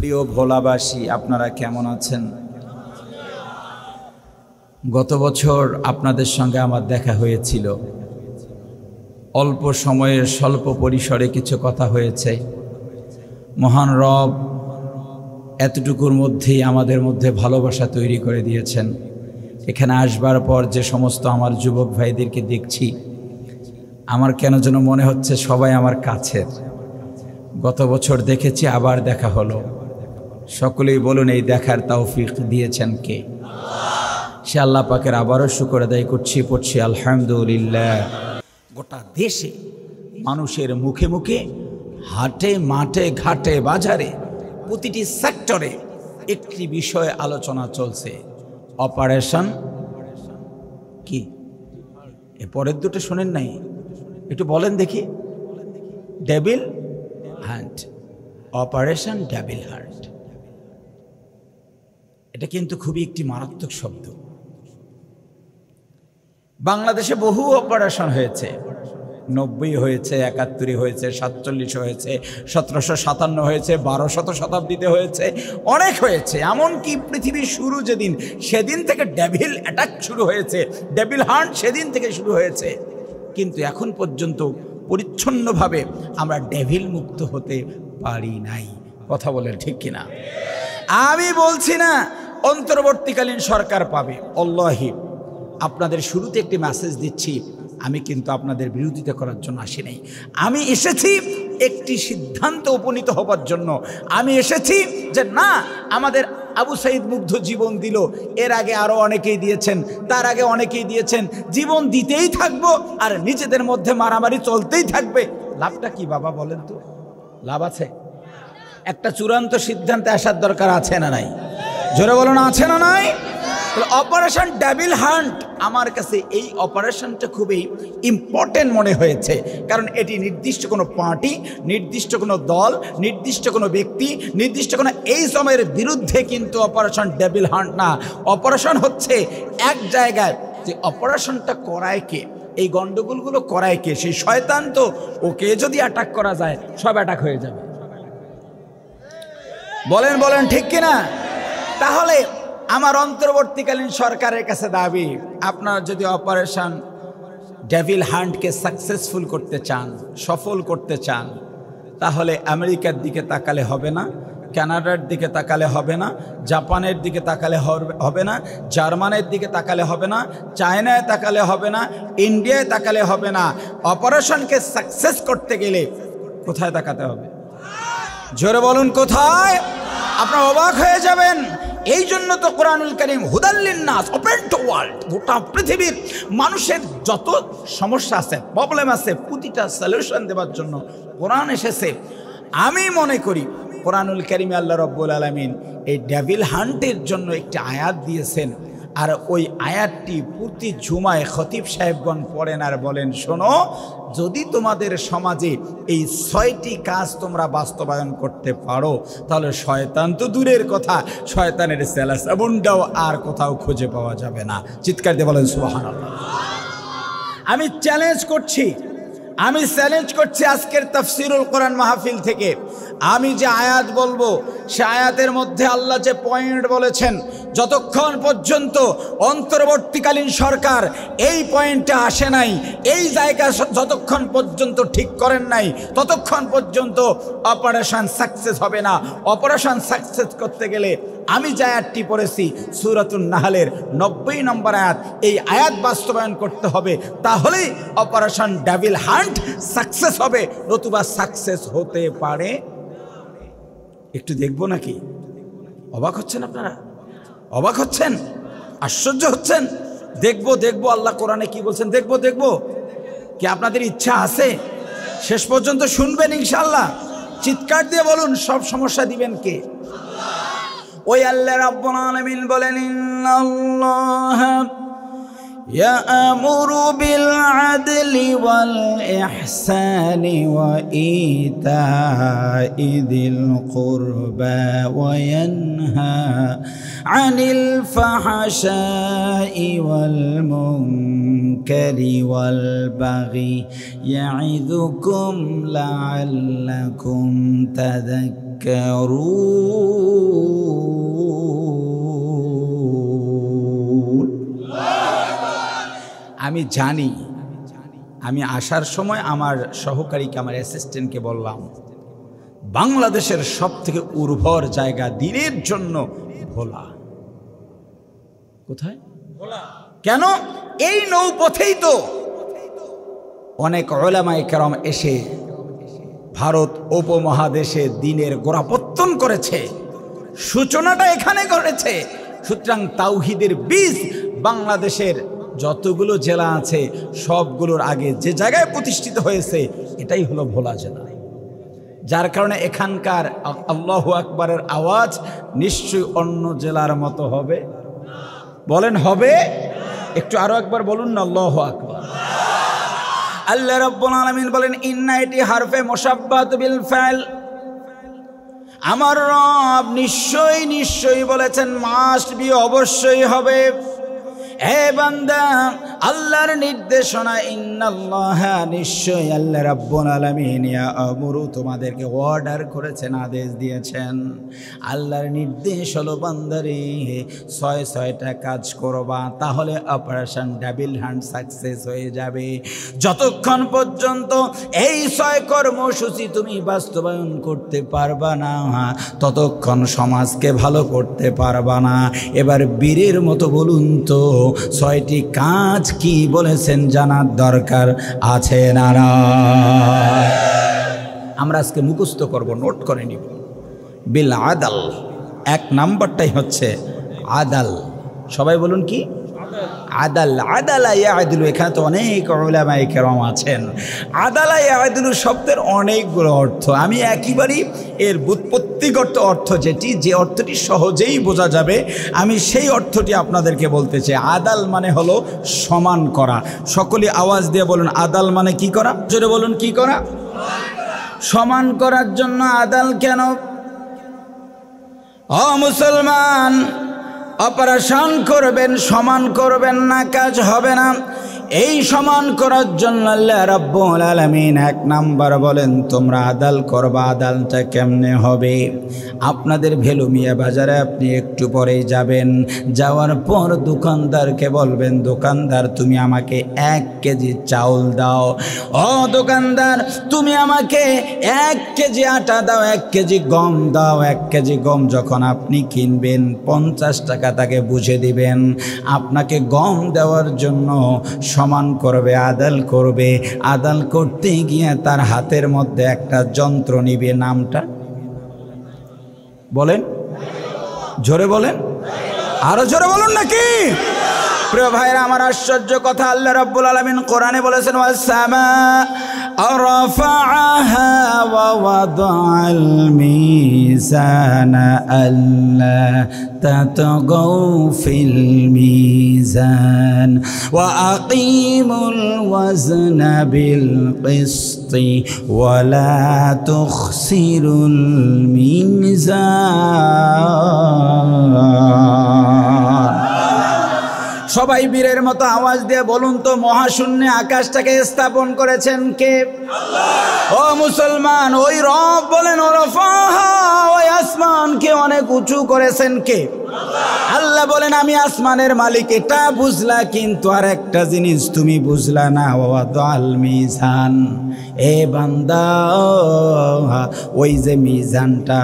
প্রিয় ভোলাবাসী, আপনারা কেমন আছেন? গত বছর আপনাদের সঙ্গে আমার দেখা হয়েছিল। অল্প সময়ের স্বল্প পরিসরে কিছু কথা হয়েছে। মহান রব এতটুকুর মধ্যেই আমাদের মধ্যে ভালোবাসা তৈরি করে দিয়েছেন। এখানে আসবার পর যে সমস্ত আমার যুবক ভাইদেরকে দেখছি, আমার কেন যেন মনে হচ্ছে সবাই আমার কাছের। গত বছর দেখেছি, আবার দেখা হলো। সকলেই বলুন, এই দেখার তৌফিক দিয়েছেন কে? সে আল্লাহ পাকের আবারও শুকর আদায় করছি, পড়ছি আলহামদুলিল্লাহ। গোটা দেশে মানুষের মুখে মুখে, হাটে মাঠে ঘাটে বাজারে, প্রতিটি সেক্টরে একটি বিষয়ে আলোচনা চলছে, অপারেশন কি? এ পরের দুটো শোনেন নাই? একটু বলেন দেখি। Devil hunt, operation devil hunt. এটা কিন্তু খুবই একটি মারাত্মক শব্দ। বাংলাদেশে বহু অপারেশন হয়েছে। 90 হয়েছে, 71 হয়েছে, 47 হয়েছে, 1757 হয়েছে, 1200 শতাব্দীতে হয়েছে, অনেক হয়েছে। এমনকি পৃথিবীর শুরু যেদিন, সেদিন থেকে ডেভিল অ্যাটাক শুরু হয়েছে, ডেভিল হান্ট সেদিন থেকে শুরু হয়েছে। কিন্তু এখন পর্যন্ত পরিচ্ছন্নভাবে আমরা ডেভিল মুক্ত হতে পারি নাই। কথা বলেন ঠিক কিনা? আমি বলছি না অন্তর্বর্তীকালীন সরকার পাবে, আল্লাহি আপনাদের শুরুতে একটি মেসেজ দিচ্ছি, আমি কিন্তু আপনাদের বিরোধিতা করার জন্য আসি নাই। আমি এসেছি একটি সিদ্ধান্ত উপনীত হবার জন্য। আমি এসেছি যে না, আমাদের আবু সাইদ মুগ্ধ জীবন দিল, এর আগে আরও অনেকেই দিয়েছেন, তার আগে অনেকেই দিয়েছেন। জীবন দিতেই থাকবো আর নিজেদের মধ্যে মারামারি চলতেই থাকবে। লাভটা কি বাবা বলেন তো? লাভ আছে? একটা চূড়ান্ত সিদ্ধান্তে আসার দরকার আছে না নাই? জোরে বলো না, আছে না নাই? অপারেশন ডেভিল হান্ট আমার কাছে এই অপারেশনটা খুবই ইম্পর্টেন্ট মনে হয়েছে। কারণ এটি নির্দিষ্ট কোনো পার্টি, নির্দিষ্ট কোনো দল, নির্দিষ্ট কোনো ব্যক্তি, নির্দিষ্ট কোনো এই সময়ের বিরুদ্ধে কিন্তু অপারেশন ডেভিল হান্ট না। অপারেশন হচ্ছে এক জায়গায় যে অপারেশনটা করায় কে, এই গন্ডগোলগুলো করায় কে? সেই শয়তান। তো ওকে যদি অ্যাটাক করা যায়, সব অ্যাটাক হয়ে যাবে। বলেন বলেন ঠিক কিনা? তাহলে আমার অন্তর্বর্তীকালীন সরকারের কাছে দাবি, আপনারা যদি অপারেশন ডেভিল হান্টকে সাকসেসফুল করতে চান, সফল করতে চান, তাহলে আমেরিকার দিকে তাকালে হবে না, কানাডার দিকে তাকালে হবে না, জাপানের দিকে তাকালে হবে না, জার্মানের দিকে তাকালে হবে না, চায়নায় তাকালে হবে না, ইন্ডিয়ায় তাকালে হবে না। অপারেশনকে সাকসেস করতে গেলে কোথায় তাকাতে হবে? জোরে বলুন, কোথায়? আপনারা অবাক হয়ে যাবেন। এই জন্য তো কোরআনুল কারীম হুদাল লিন্নাস, ওপেন টু ওয়ার্ল্ড। গোটা পৃথিবীর মানুষের যত সমস্যা আছে, প্রবলেম আছে, প্রতিটা সলিউশন দেওয়ার জন্য কোরআন এসেছে। আমি মনে করি কোরআনুল কারীমে আল্লাহ রাব্বুল আলামিন এই ডেভিল হান্টের জন্য একটি আয়াত দিয়েছেন। আর ওই আয়াতটি প্রতি জুমায় খতিব সাহেবগণ পড়েন আর বলেন, শোনো, যদি তোমাদের সমাজে এই 6টি কাজ তোমরা বাস্তবায়ন করতে পারো, তাহলে শয়তান তো দূরের কথা, শয়তানের সেলাসাবুনটাও আর কোথাও খুঁজে পাওয়া যাবে না। চিৎকার দিয়ে বলেন সুবহানাল্লাহ। আমি চ্যালেঞ্জ করছি আজকের তাফসিরুল কোরআন মাহফিল থেকে। আমি যে আয়াত বলবো, সে আয়াতের মধ্যে আল্লাহ যে পয়েন্ট বলেছেন, যতক্ষণ পর্যন্ত অন্তর্বর্তীকালীন সরকার এই পয়েন্টে আসে নাই, এই জায়গা যতক্ষণ পর্যন্ত ঠিক করেন নাই, ততক্ষণ পর্যন্ত অপারেশন সাকসেস হবে না। অপারেশন সাকসেস করতে গেলে আমি যে আয়াতটি পড়েছি সূরাতুন নাহলের 90 নম্বর আয়াত, এই আয়াত বাস্তবায়ন করতে হবে, তাহলেই অপারেশন ডেভিল হান্ট সাকসেস হবে, নতুবা সাকসেস হতে পারে। একটু দেখবো নাকি? অবাক হচ্ছেন আপনারা? অবাক হচ্ছেন? আশ্চর্য হচ্ছেন? দেখবো আল্লাহ কোরআনে কি বলছেন, দেখবো কি আপনাদের ইচ্ছা আছে? শেষ পর্যন্ত শুনবেন ইনশাআল্লাহ। চিৎকার দিয়ে বলুন, সব সমস্যা দিবেন কে? ওই আল্লাহ রাব্বুল আলামিন বলেন, ইন্নাল্লাহ ইয়া'মুরু বিল আদলি ওয়াল ইহসানি ওয়া ইতা'i যিল কুরবা ওয়া ইয়ানহা আনিল ফাহশাই ওয়াল মুনকারি ওয়াল বাগি ইয়া'iযুকুম লা'আল্লাকুম তাযাক্কারুন। তাযাক্কারুন। আমি জানি, আমি আসার সময় আমার সহকারীকে, আমার অ্যাসিস্ট্যান্টকে বললাম, বাংলাদেশের সবথেকে উর্বর জায়গা দিনের জন্য ভোলা। কোথায়? ভোলা। কেন? এই নৌপথেই তো অনেক উলামায়ে কেরাম এসে ভারত উপমহাদেশে দিনের গোড়াপত্তন করেছে, সূচনাটা এখানে করেছে। সুতরাং তাওহীদের বীজ বাংলাদেশের যতগুলো জেলা আছে সবগুলোর আগে যে জায়গায় প্রতিষ্ঠিত হয়েছে এটাই হলো ভোলা জেলা। যার কারণে এখানকার আল্লাহু আকবারের আওয়াজ নিশ্চয়ই অন্য জেলার মতো হবে। বলেন হবে? একটু আরো একবার বলুন না, আল্লাহু আকবার। আল্লাহ রাব্বুল আলামিন বলেন, ইন্না, এটি হারফে মুশাব্বাত বিল ফাইল। আমার রব নিশ্চয়ই নিশ্চয়ই বলেছেন, মাস্ট বি, অবশ্যই হবে। হে বান্দা, আল্লাহর নির্দেশনা, ইন্নাল্লাহা, নিশ্চয়ই আল্লাহ রাব্বুল আলামিন, ইয়া'মুরু, তোমাদেরকে অর্ডার করেছেন, আদেশ দিয়েছেন। আল্লাহর নির্দেশ হলো, বান্দারে 6টা কাজ করবা, তাহলে অপারেশন ডাবল হ্যান্ড সাকসেস হয়ে যাবে। যতক্ষণ পর্যন্ত এই 6 কর্মসূচি তুমি বাস্তবায়ন করতে পারবা না, ততক্ষণ সমাজকে ভালো করতে পারবা না। এবার বীরের মতো বলুন তো, 6টি কাজ কি বলেছেন জানার দরকার আছে না? আমরা আজকে মুখস্থ করব, নোট করে নিব। বিল আদাল, 1 নাম্বারটাই হচ্ছে আদাল। সবাই বলুন কি? আদাল। আদালা ইয়াদিলু, এখানে তো অনেক উলামায়ে কেরাম আছেন। আদালা ইয়াদিলু শব্দের অনেকগুলো অর্থ। আমি একেবারেই এর ব্যুৎপত্তিগত অর্থ যে অর্থটি সহজেই বোঝা যাবে, আমি সেই অর্থটি আপনাদেরকে বলতে চাই। আদাল মানে হলো সমান করা। সকলে আওয়াজ দিয়ে বলুন, আদাল মানে কি করা? জোরে বলুন, কি করা? সমান করার জন্য আদাল কেন? ও মুসলমান, অপারেশন করবেন, সমান করবেন না, কাজ হবে না। এই সমান করার জন্য আল্লাহ রাব্বুল আলামিন 1 নাম্বার বলেন, তোমরা আদাল করবা। আদালটা কেমনে হবে? আপনাদের ভেলুমিয়া বাজারে আপনি একটু পরেই যাবেন, যাওয়ার পর দোকানদারকে বলবেন, দোকানদার তুমি আমাকে 1 কেজি চাউল দাও। ও দোকানদার, তুমি আমাকে 1 কেজি আটা দাও, 1 কেজি গম দাও। 1 কেজি গম যখন আপনি কিনবেন 50 টাকা তাকে বুঝে দিবেন। আপনাকে গম দেওয়ার জন্য সমান করবে, আদাল করবে। আদাল করতে গিয়ে তার হাতের মধ্যে একটা যন্ত্র নিবে, নামটা বলেন, জোরে বলেন, আরো জোরে বলুন নাকি? প্রিয় ভাইরা আমার, আশ্চর্য কথা, আল্লাহ রাব্বুল আলামিন কোরআনে বলেছেন, ওয়াস-সামা রাফাআহা ওয়া ওয়াদাআল মিজানা আল্লা তাতগাউ ফিল মিজান ওয়া আকিমুল ওয়াজনা বিল কিসতি ওয়া লা তুখসিরুল মিজান। সবাই বীরের মতো আওয়াজ দিয়ে বলুন তো, মহাশূন্যে আকাশটাকে স্থাপন করেছেন কে? আল্লাহ। ও মুসলমান, ওই রব বলেন, ও রাফাহা, ওই আসমানকে অনেক উঁচু করেছেন কে? আল্লাহ বলেন, আমি আসমানের মালিক। এটা বুঝলা, কিন্তু আর একটা জিনিস তুমি বুঝলা না, ওয়াদাল মিজান। এ বান্দা, ওই যে মিজানটা,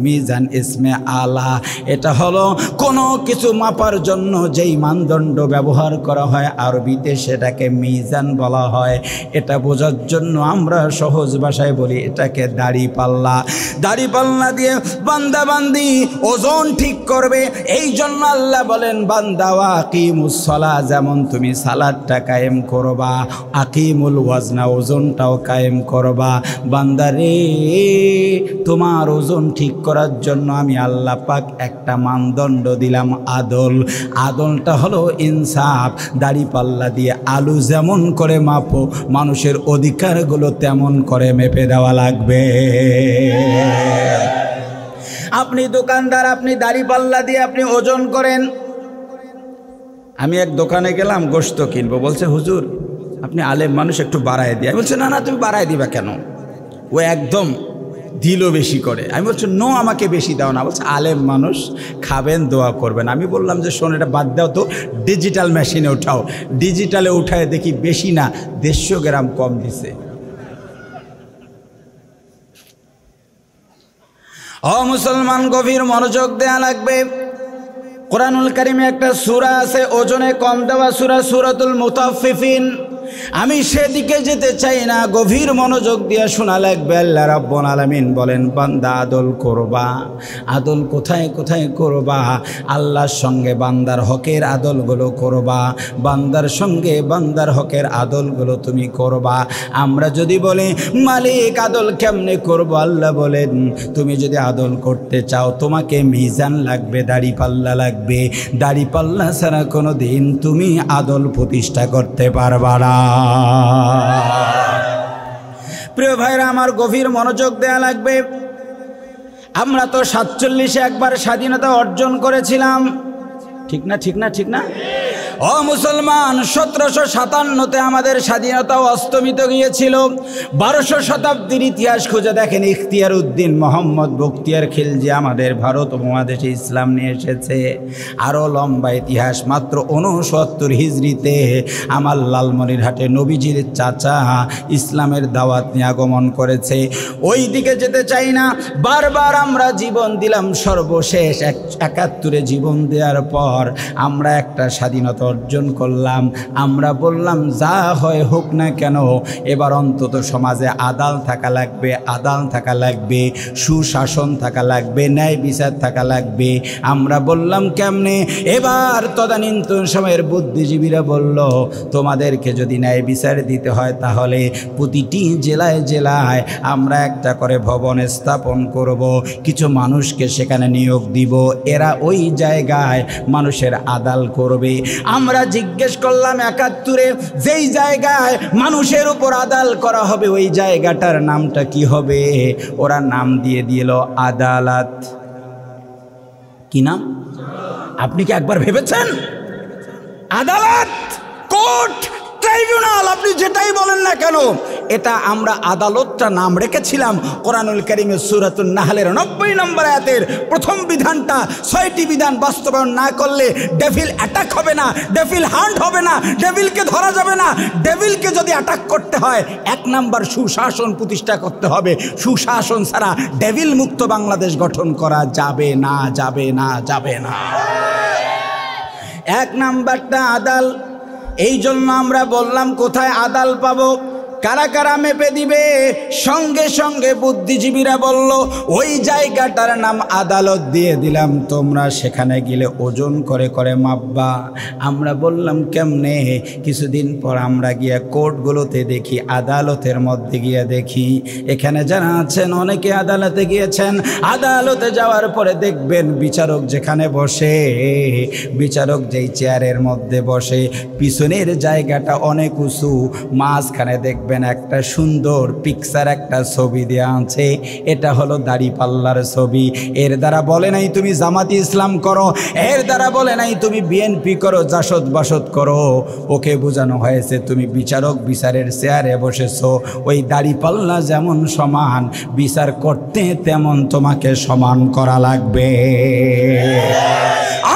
মিজান ইসমে আলা, এটা হলো কোনো কিছু মাপার জন্য যেই মানদণ্ড ব্যবহার করা হয়, আরবিতে সেটাকে মিজান বলা হয়। এটা বোঝার জন্য আমরা সহজ ভাষায় বলি, এটাকে দাড়ি পাল্লা। দাড়ি পাল্লা দিয়ে বান্দা বান্দি ওজন ঠিক করবে। এই জন্য আল্লাহ বলেন, বান্দা আকিমুস সালাহ, যেমন তুমি সালাতটা কায়েম করবা, আকিমুল ওয়াজনা, ওজনটাও কায়েম করবা। বান্দা রে, তোমার ওজন ঠিক করার জন্য আমি আল্লাহ পাক একটা মানদণ্ড দিলাম, আদল। আদলটা হলো ইনসাফ। দাড়ি পাল্লা দিয়ে আলু যেমন করে মাপো, মানুষের অধিকারগুলো তেমন করে মেপে দেওয়া লাগবে। আপনি দোকানদার, আপনি দাড়ি পাল্লা দিয়ে আপনি ওজন করেন। আমি এক দোকানে গেলাম, গোশত কিনবো। বলছে, হুজুর আপনি আলেম মানুষ, একটু বাড়ায় দিয়ে। বলছে, না না, তুমি বাড়ায় দিবা কেন? ও একদম দিল বেশি করে। আমি বলছি নো, আমাকে বেশি দাও না। বলছে আলেম মানুষ, খাবেন, দোয়া করবেন। আমি বললাম যে শোন, এটা বাদ দাও তো, ডিজিটাল মেশিনে উঠাও। ডিজিটালে উঠায় দেখি বেশি না, 150 গ্রাম কম দিছে। ও মুসলমান, গভীর মনোযোগ দেয়া লাগবে। কোরআনুল কারিমে একটা সূরা আছে ওজনে কম দেওয়া সূরা, সূরাতুল মুতাফফিফিন। আমি সেদিকে যেতে চাই না, গভীর মনোযোগ দিয়ে শোনা লাগবে। আল্লাহ রাব্বুল আলামিন বলেন, বান্দা আদল করবা। আদল কোথায় কোথায় করবা? আল্লাহর সঙ্গে বান্দার হকের আদলগুলো করবা, বান্দার সঙ্গে বান্দার হকের আদলগুলো তুমি করবা। আমরা যদি বলি মালিক আদল কেমনে করব, আল্লাহ বলেন তুমি যদি আদল করতে চাও তোমাকে মিজান লাগবে, দাড়ি পাল্লা লাগবে। দাড়ি পাল্লা ছাড়া কোনো দিন তুমি আদল প্রতিষ্ঠা করতে পারবা না। প্রিয় ভাইরা আমার, গভীর মনোযোগ দেয়া লাগবে। আমরা তো 47-এ একবার স্বাধীনতা অর্জন করেছিলাম, ঠিক না? ঠিক না? ঠিক না? ও মুসলমান, 1757-তে আমাদের স্বাধীনতা অস্তমিত গিয়েছিল। 1200 শতাব্দীর ইতিহাস খুঁজে দেখেন, ইখতিয়ার উদ্দিন মোহাম্মদ বখতিয়ার খিলজি আমাদের ভারত উপমহাদেশে ইসলাম নিয়ে এসেছে। আরও লম্বা ইতিহাস, মাত্র 69 হিজরিতে আমার লালমনিরহাটে নবীজির চাচা ইসলামের দাওয়াত নিয়ে আগমন করেছে। ওই দিকে যেতে চাই না, বারবার আমরা জীবন দিলাম। সর্বশেষ 71-এ জীবন দেওয়ার পর আমরা একটা স্বাধীনতা অর্জন করলাম। আমরা বললাম যা হয় হোক না কেন, এবার অন্তত সমাজে আদাল থাকা লাগবে, আদাল থাকা লাগবে, সুশাসন থাকা লাগবে, ন্যায় বিচার থাকা লাগবে। আমরা বললাম কেমনে? এবার তদানীন্তন সময়ের বুদ্ধিজীবীরা বলল, তোমাদেরকে যদি ন্যায় বিচার দিতে হয় তাহলে প্রতিটি জেলায় জেলায় আমরা একটা করে ভবন স্থাপন করব, কিছু মানুষকে সেখানে নিয়োগ দিব, এরা ওই জায়গায় মানুষের আদাল করবে। আমরা জিজ্ঞেস করলাম 71-এ যেই জায়গায় মানুষের উপর আদাল করা হবে ওই জায়গাটার নামটা কি হবে? ওরা নাম দিয়ে দিল আদালত। কি নাম? আপনি কি একবার ভেবেছেন? আদালত, কোর্ট, ট্রাইব্যুনাল, আপনি যেটাই বলেন না কেন, এটা আমরা আদালতটা নাম রেখেছিলাম। কোরআনুল কারীমের সূরাতুন নাহলের 90 নম্বর আয়াতের প্রথম বিধানটা, 6টি বিধান বাস্তবায়ন না করলে ডেভিল অ্যাটাক হবে না, ডেভিল হান্ট হবে না, ডেভিলকে ধরা যাবে না। ডেভিলকে যদি অ্যাটাক করতে হয় 1 নাম্বার সুশাসন প্রতিষ্ঠা করতে হবে। সুশাসন ছাড়া ডেভিল মুক্ত বাংলাদেশ গঠন করা যাবে না, যাবে না, যাবে না। 1 নাম্বারটা আদাল। এই জন্য আমরা বললাম কোথায় আদাল পাবো, কারা কারা মেপে দিবে? সঙ্গে সঙ্গে বুদ্ধিজীবীরা বলল ওই জায়গাটার নাম আদালত দিয়ে দিলাম, তোমরা সেখানে গেলে ওজন করে করে মাপবা। আমরা বললাম কেমনে? কিছুদিন পর আমরা গিয়ে কোর্টগুলোতে দেখি, আদালতের মধ্যে গিয়ে দেখি, এখানে যারা আছেন অনেকে আদালতে গিয়েছেন, আদালতে যাওয়ার পরে দেখবেন বিচারক যেখানে বসে, বিচারক যেই চেয়ারের মধ্যে বসে পিছনের জায়গাটা অনেক উঁচু, মাঝখানে দেখবেন একটা সুন্দর পিকচার, একটা ছবি দেওয়া আছে, এটা হলো দাড়িপাল্লার ছবি। এর দ্বারা বলে নাই তুমি জামাতি ইসলাম করো, এর দ্বারা বলে নাই তুমি বিএনপি করো, জাসদ বাসদ করো। ওকে বোঝানো হয়েছে তুমি বিচারক বিচারের চেয়ারে বসেছো, ওই দাড়িপাল্লা যেমন সমান, বিচার করতে তেমন তোমাকে সমান করা লাগবে।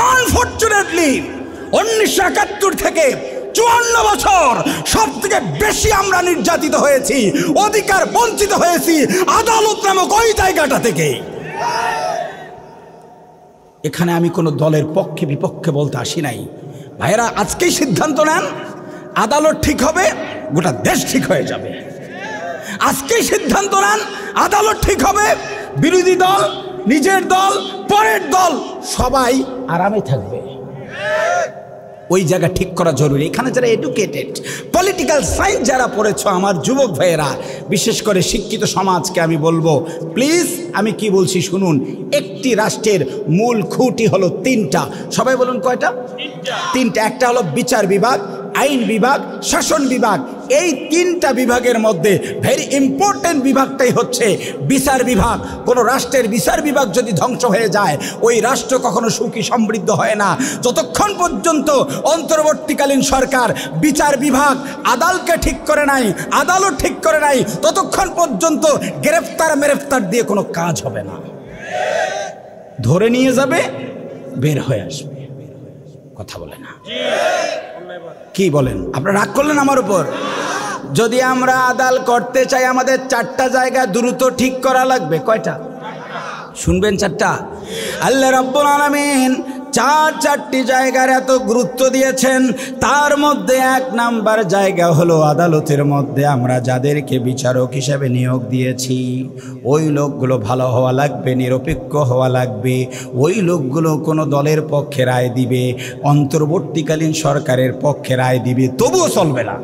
আনফরচুনেটলি 1971 থেকে 54 বছর সব থেকে বেশি আমরা নির্যাতিত হয়েছি, অধিকার বঞ্চিত হয়েছি আদালত নামক ওই জায়গাটা থেকে। এখানে আমি কোনো দলের পক্ষে বিপক্ষে বলতে আসি নাই। ভাইয়েরা, আজকেই সিদ্ধান্ত নেন, আদালত ঠিক হবে, গোটা দেশ ঠিক হয়ে যাবে। আজকেই সিদ্ধান্ত নেন, আদালত ঠিক হবে, বিরোধী দল, নিজের দল, পরের দল, সবাই আরামে থাকবে। ওই জায়গা ঠিক করা জরুরি। এখানে যারা এডুকেটেড, পলিটিক্যাল সায়েন্স যারা পড়েছ আমার যুবক ভাইয়েরা, বিশেষ করে শিক্ষিত সমাজকে আমি বলবো, প্লিজ আমি কি বলছি শুনুন। একটি রাষ্ট্রের মূল খুঁটি হলো 3টা। সবাই বলুন কয়টা? 3টা। একটা হলো বিচার বিভাগ, আইন বিভাগ, শাসন বিভাগ, এই তিনটা বিভাগের মধ্যে ভেরি ইম্পর্টেন্ট বিভাগটাই হচ্ছে বিচার বিভাগ। কোনো রাষ্ট্রের বিচার বিভাগ যদি ধ্বংস হয়ে যায়, ওই রাষ্ট্র কখনো সুখী সমৃদ্ধ হয় না। যতক্ষণ পর্যন্ত অন্তর্বর্তীকালীন সরকার বিচার বিভাগ আদালতকে ঠিক করে নাই, আদালত ঠিক করে নাই, ততক্ষণ পর্যন্ত গ্রেফতার মেরেফতার দিয়ে কোনো কাজ হবে না। ধরে নিয়ে যাবে, বের হয়ে আসবে। কথা বলে না, কি বলেন? আপনারা রাগ করলেন আমার উপর? যদি আমরা আদালত করতে চাই, আমাদের 4টা জায়গা দ্রুত ঠিক করা লাগবে। কয়টা শুনবেন? 4টা। আল্লাহ রাব্বুল আলামিন 4টি জায়গার এত গুরুত্ব দিয়েছেন। তার মধ্যে 1 নাম্বার জায়গা হলো আদালতের মধ্যে আমরা যাদেরকে বিচারক হিসেবে নিয়োগ দিয়েছি, ওই লোকগুলো ভালো হওয়া লাগবে, নিরপেক্ষ হওয়া লাগবে। ওই লোকগুলো কোনো দলের পক্ষে রায় দিবে, অন্তর্বর্তীকালীন সরকারের পক্ষে রায় দিবে, তবুও চলবে না।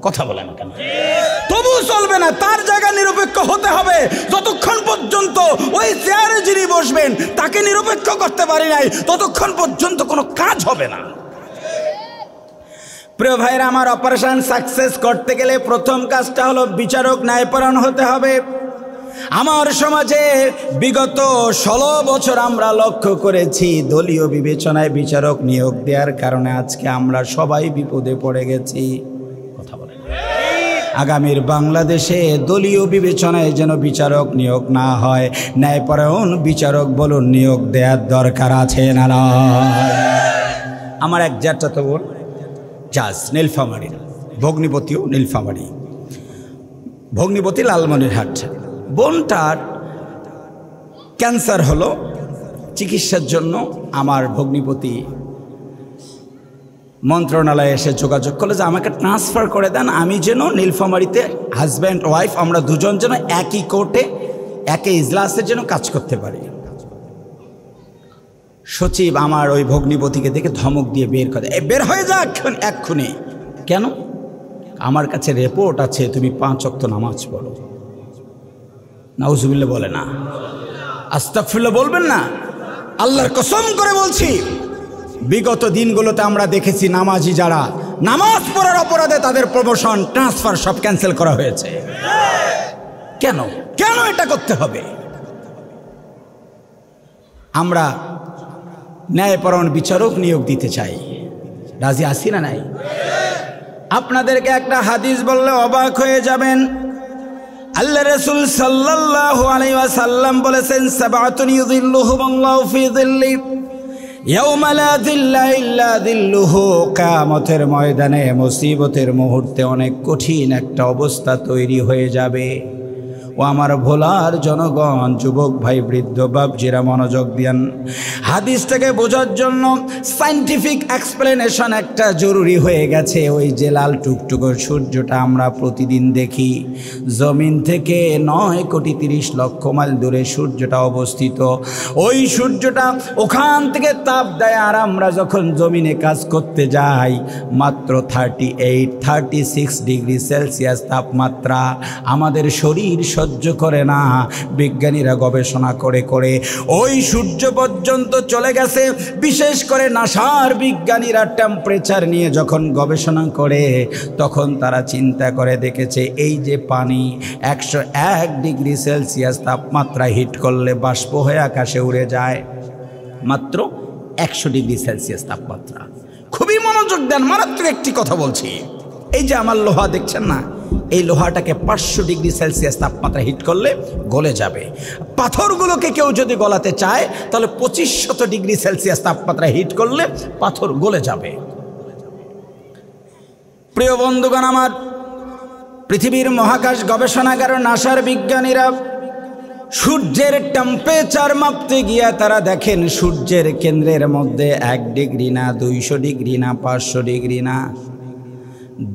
কথা বলে না কেন? তবুও চলবে না। তার জায়গা নিরপেক্ষ হতে হবে। যতক্ষণ পর্যন্ত ওই চেয়ারে যিনি বসবেন তাকে নিরপেক্ষ করতে পারি নাই, ততক্ষণ পর্যন্ত কোনো কাজ হবে না। প্রিয় ভাইরা আমার, অপারেশন সাকসেস করতে গেলে প্রথম কাজটা হলো বিচারক ন্যায়পরায়ণ হতে হবে। আমার সমাজে বিগত 16 বছর আমরা লক্ষ্য করেছি, দলীয় বিবেচনায় বিচারক নিয়োগ দেওয়ার কারণে আজকে আমরা সবাই বিপদে পড়ে গেছি। কথা বলেন। আগামীর বাংলাদেশে দলীয় বিবেচনায় যেন বিচারক নিয়োগ না হয়, ন্যায়পরায়ণ বিচারক বলুন নিয়োগ দেওয়ার দরকার আছে না? আমার এক জ্যাঠাতো বোন জাজ, নীলফামারীর, ভগ্নিপতিও নীলফামারী, ভগ্নিপতি লালমনিরহাট। বোনটার ক্যান্সার হলো। চিকিৎসার জন্য আমার ভগ্নিপতি মন্ত্রণালয়ে এসে যোগাযোগ করলো যে আমাকে ট্রান্সফার করে দেন, আমি যেন নীলফামারীতে হাজব্যান্ড ওয়াইফ আমরা দুজন যেন একই কোর্টে একই ইজলাসের যেন কাজ করতে পারি। সচিব আমার ওই ভগ্নিপতিকে দেখে ধমক দিয়ে বের করে, বের হয়ে যা এক্ষুনি। কেন? আমার কাছে রিপোর্ট আছে তুমি 5 ওয়াক্ত নামাজ পড়ো। নাউজুবিল্লাহ বলে না, আস্তাগফিরুল্লাহ বলবেন না? আল্লাহর কসম করে বলছি, বিগত দিনগুলোতে আমরা দেখেছি নামাজি যারা নামাজ পড়ার অপরাধে তাদের প্রমোশন, ট্রান্সফার সব ক্যান্সেল করা হয়েছে। কেন? কেন এটা করতে হবে? আমরা ন্যায়পরায়ণ বিচারক নিয়োগ দিতে চাই। রাজি আছি না নাই? আপনাদেরকে একটা হাদিস বললে অবাক হয়ে যাবেন। আল্লাহ রাসূল সাল্লাল্লাহু আলাইহি ওয়াসাল্লাম বলেছেন, সাবআতুন ইউযিল্লুহুমুল্লাহু ফি যিল্লি ইয়াউমা লা যিল্লা ইল্লা যিল্লুহু। কিয়ামতের ময়দানে মুসিবতের মুহূর্তে অনেক কঠিন একটা অবস্থা তৈরি হয়ে যাবে। ও আমার ভোলার জনগণ, যুবক ভাই, বৃদ্ধ বাপজিরা মনোযোগ দেন। হাদিসটাকে বোঝার জন্য সায়েন্টিফিক এক্সপ্লেনেশন একটা জরুরি হয়ে গেছে। ওই যে লাল টুকটুকো সূর্যটা আমরা প্রতিদিন দেখি, জমিন থেকে 9,30,00,000 মাইল দূরে সূর্যটা অবস্থিত। ওই সূর্যটা ওখান থেকে তাপ দেয়, আর আমরা যখন জমিনে কাজ করতে যাই মাত্র 38-36 ডিগ্রি সেলসিয়াস তাপমাত্রা আমাদের শরীর সহ্য করে না। বিজ্ঞানীরা গবেষণা করে করে ওই সূর্য পর্যন্ত চলে গেছে। বিশেষ করে নাসার বিজ্ঞানীরা টেম্পারেচার নিয়ে যখন গবেষণা করে, তখন তারা চিন্তা করে দেখেছে এই যে পানি 101 ডিগ্রি সেলসিয়াস তাপমাত্রা হিট করলে বাষ্প হয়ে আকাশে উড়ে যায়, মাত্র 100 ডিগ্রি সেলসিয়াস তাপমাত্রা। খুবই মনোযোগ দেন, মারাত্মক একটি কথা বলছি। এই যে আমার লোহা দেখছেন না, এই লোহাটাকে 500 ডিগ্রি সেলসিয়াস তাপমাত্রা হিট করলে গলে যাবে। পাথরগুলোকে কেউ যদি গলাতে চায় তাহলে 2500 ডিগ্রি সেলসিয়াস তাপমাত্রা হিট করলে পাথর গলে যাবে। প্রিয় বন্ধুগণ আমার, পৃথিবীর মহাকাশ গবেষণাগার নাসার বিজ্ঞানীরা সূর্যের টেম্পারেচার মাপতে গিয়ে তারা দেখেন সূর্যের কেন্দ্রের মধ্যে 1 ডিগ্রি না, 200 ডিগ্রি না, 500 ডিগ্রি না,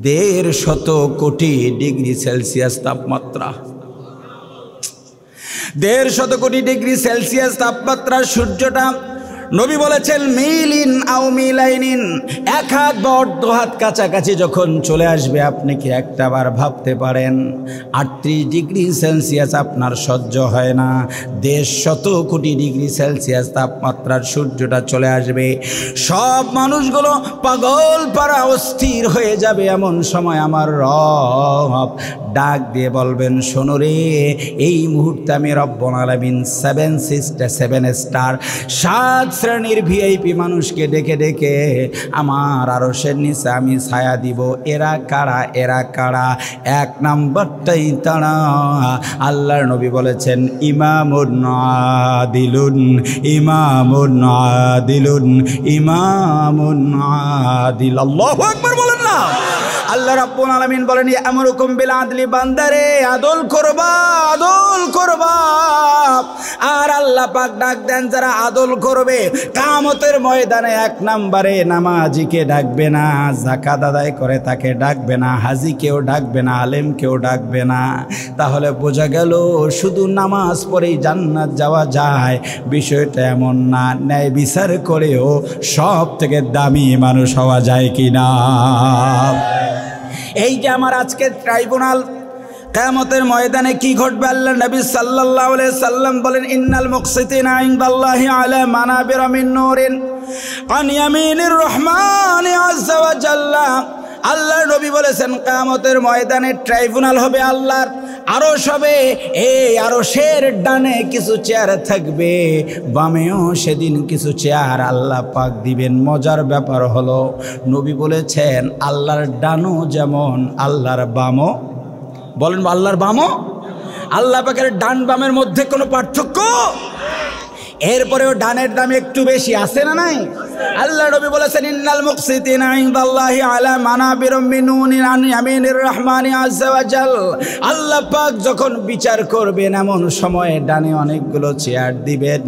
150 কোটি ডিগ্রি সেলসিয়াস তাপমাত্রা। 150 কোটি ডিগ্রি সেলসিয়াস তাপমাত্রা সূর্যটা নবী বলেছেন মিলিন আও মিলাইনিন, এক হাত বা অর্ধ হাত কাছাকাছি যখন চলে আসবে আপনি কি একটাবার ভাবতে পারেন 38 ডিগ্রি সেলসিয়াস আপনার সহ্য হয় না, 150 কোটি ডিগ্রি সেলসিয়াস তাপমাত্রার সূর্যটা চলে আসবে, সব মানুষগুলো পাগল পারা অস্থির হয়ে যাবে। এমন সময় আমার রব ডাক দিয়ে বলবেন শোনো রে, এই মুহূর্তে আমি রব্বুল আলামিন 7 স্টার 7 শ্রেণীর ভিআইপি মানুষকে ডেকে ডেকে আমার আরশের নিচে আমি ছায়া দিব। এরা কারা? এরা কারা? এক নাম্বারটাই তারা, আল্লাহর নবী বলেছেন ইমামুন আদিলুন, ইমামুন আদিলুন, ইমামুন আদিল। আল্লাহু আকবার বলেন না। আল্লাহ রাব্বুল আলামিন বলেন আমরুকুম বিল আদলি, বান্দারে আদল করবা, আদল করবা। আর আল্লাহ পাক ডাক দেন যারা আদল করবে কিয়ামতের ময়দানে 1 নম্বরে নামাজিকে ডাকবে না, যাকাত আদায় করে তাকে ডাকবে না, হাজিকেও ডাকবে না, আলেমকেও ডাকবে না। তাহলে বোঝা গেল শুধু নামাজ পড়েই জান্নাত যাওয়া যায় বিষয়টা এমন না, ন্যায় বিচার করেও সব থেকে দামি মানুষ হওয়া যায় কিনা। এই যে আমার আজকে ট্রাইব্যুনাল, কিয়ামতের ময়দানে কি ঘটবে আল্লাহ নবী সাল্লাল্লাহু আলাইহি সাল্লাম বলেন ইন্নাল মুকসিতিনা ইনদাল্লাহি আলা মানাবিরা মিন নূরিন আন ইয়ামিনির রহমানি আযজা ওয়া জাল্লা। আল্লাহর নবী বলেছেন কিয়ামতের ময়দানে ট্রাইব্যুনাল হবে আল্লাহর, আরশ হবে, এই আরশের ডানে কিছু চেয়ার থাকবে, বামেও সেদিন কিছু চেয়ার আল্লাহ পাক দিবেন। মজার ব্যাপার হলো নবী বলেছেন আল্লাহর ডানও যেমন আল্লাহর বামও, বলেন আল্লাহর বামও, আল্লাহ পাকের ডান বামের মধ্যে কোনো পার্থক্য? এরপরেও ডানের দাম একটু বেশি আছে না নাই? আল্লাহ নবী বলেছেন ইন্নাল মুকসিতিনা ইনদাল্লাহি আলা মানাবির মিন নূরিন আন ইয়ামিনির রহমানি আযজা ওয়া জাল। আল্লাহ পাক যখন বিচার করবেন এমন সময়ে ডানে অনেকগুলো চেয়ার দিবেন,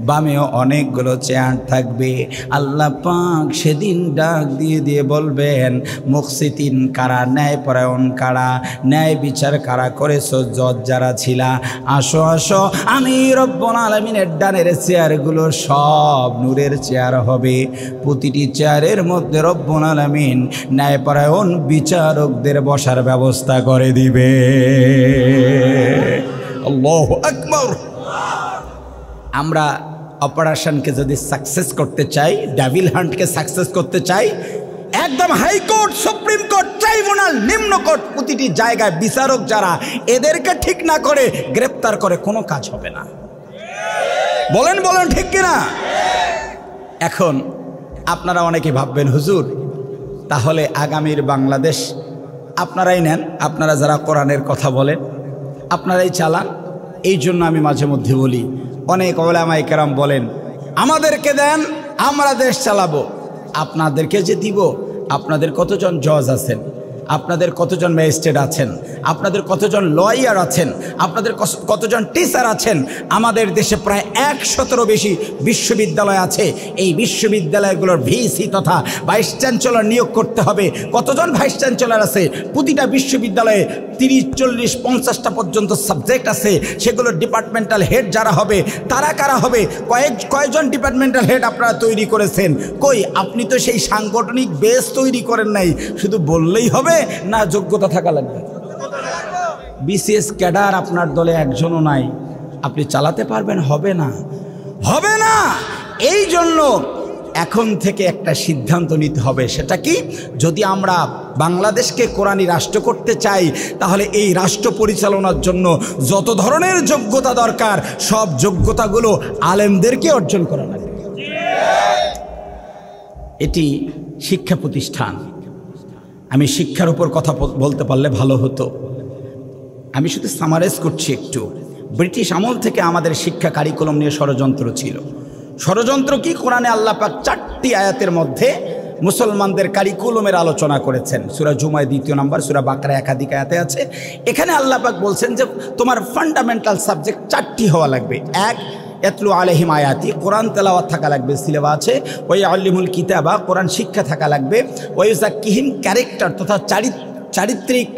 বামেও অনেকগুলো চেয়ার থাকবে। আল্লাহ পাক সেদিন ডাক দিয়ে দিয়ে বলবেন মুকসিতিন কারা, ন্যায়পরায়ণ কারা, ন্যায় বিচার কারা করেছো, জজ যারা ছিলা, আসো আসো, আমি রব্বুল আলামিনের ডানের চেয়ারগুলো সব নূরের চেয়ার হবে। প্রতিটি চেয়ারের মধ্যে রব্বুল আলামিন ন্যায়পরায়ণ বিচারকদের বসার ব্যবস্থা করে দিবে। আল্লাহু আকবার। আমরা অপারেশনকে যদি সাকসেস করতে চাই, ডেভিল হান্টকে সাকসেস করতে চাই, একদম হাইকোর্ট, সুপ্রিম কোর্ট, ট্রাইব্যুনাল, নিম্ন কোর্ট, প্রতিটি জায়গায় বিচারক যারা এদেরকে ঠিক না করে গ্রেফতার করে কোনো কাজ হবে না। বলেন বলেন ঠিক কিনা? এখন আপনারা অনেকে ভাববেন হুজুর তাহলে আগামীর বাংলাদেশ আপনারাই নেন, আপনারা যারা কোরআনের কথা বলেন আপনারাই চালান। এই জন্য আমি মাঝে মধ্যে বলি, অনেক উলামায়ে কেরাম বলেন আমাদেরকে দেন আমরা দেশ চালাবো। আপনাদেরকে যে দিব, আপনাদের কতজন জজ আছেন, আপনাদের কতজন ম্যাজিস্ট্রেট আছেন, আপনাদের কতজন লয়ার আছেন, আপনাদের কতজন টিচার আছেন। আমাদের দেশে প্রায় 100-এরও বেশি বিশ্ববিদ্যালয় আছে। এই বিশ্ববিদ্যালয়গুলোর ভিসি তথা ভাইস চ্যান্সেলর নিয়োগ করতে হবে। কতজন ভাইস চ্যান্সেলর আছে? প্রতিটা বিশ্ববিদ্যালয়ে 30-40-50টা পর্যন্ত সাবজেক্ট আছে। সেগুলোর ডিপার্টমেন্টাল হেড যারা হবে তারা কারা হবে? কয়েকজন ডিপার্টমেন্টাল হেড আপনারা তৈরি করেছেন? কই, আপনি তো সেই সাংগঠনিক বেস তৈরি করেন নাই, শুধু বললেই হবে না, যোগ্যতা থাকা লাগবে। বিসিএস ক্যাডার আপনার দলে একজনও নাই, আপনি চালাতে পারবেন? হবে না, হবে না। এই জন্য এখন থেকে একটা সিদ্ধান্ত নিতে হবে। সেটা কি? যদি আমরা বাংলাদেশকে কোরআনী রাষ্ট্র করতে চাই তাহলে এই রাষ্ট্র পরিচালনার জন্য যত ধরনের যোগ্যতা দরকার সব যোগ্যতাগুলো আলেমদেরকে অর্জন করা লাগবে। এটি শিক্ষা প্রতিষ্ঠান। আমি শিক্ষার উপর কথা বলতে পারলে ভালো হতো। আমি শুধু সামারাইজ করছি একটু। ব্রিটিশ আমল থেকে আমাদের শিক্ষা কারিকুলাম নিয়ে ষড়যন্ত্র ছিল। ষড়যন্ত্র কি? কোরআনে আল্লাহ পাক 4টি আয়াতের মধ্যে মুসলমানদের কারিকুলামের আলোচনা করেছেন। সূরা জুমায় 2 নম্বর, সূরা বাকারায় একাধিক আয়াতে আছে। এখানে আল্লাহ পাক বলছেন যে তোমার ফান্ডামেন্টাল সাবজেক্ট 4টি হওয়া লাগবে। 1, এতলু আলাইহিম আয়াতি, কোরআন তেলাওয়াত থাকা লাগবে, সিলেবা আছে। ওই আল্লিমুল কিতাবা, কোরআন শিক্ষা থাকা লাগবে। ওই জাক্কিহিম, ক্যারেক্টার তথা চারিত্রিক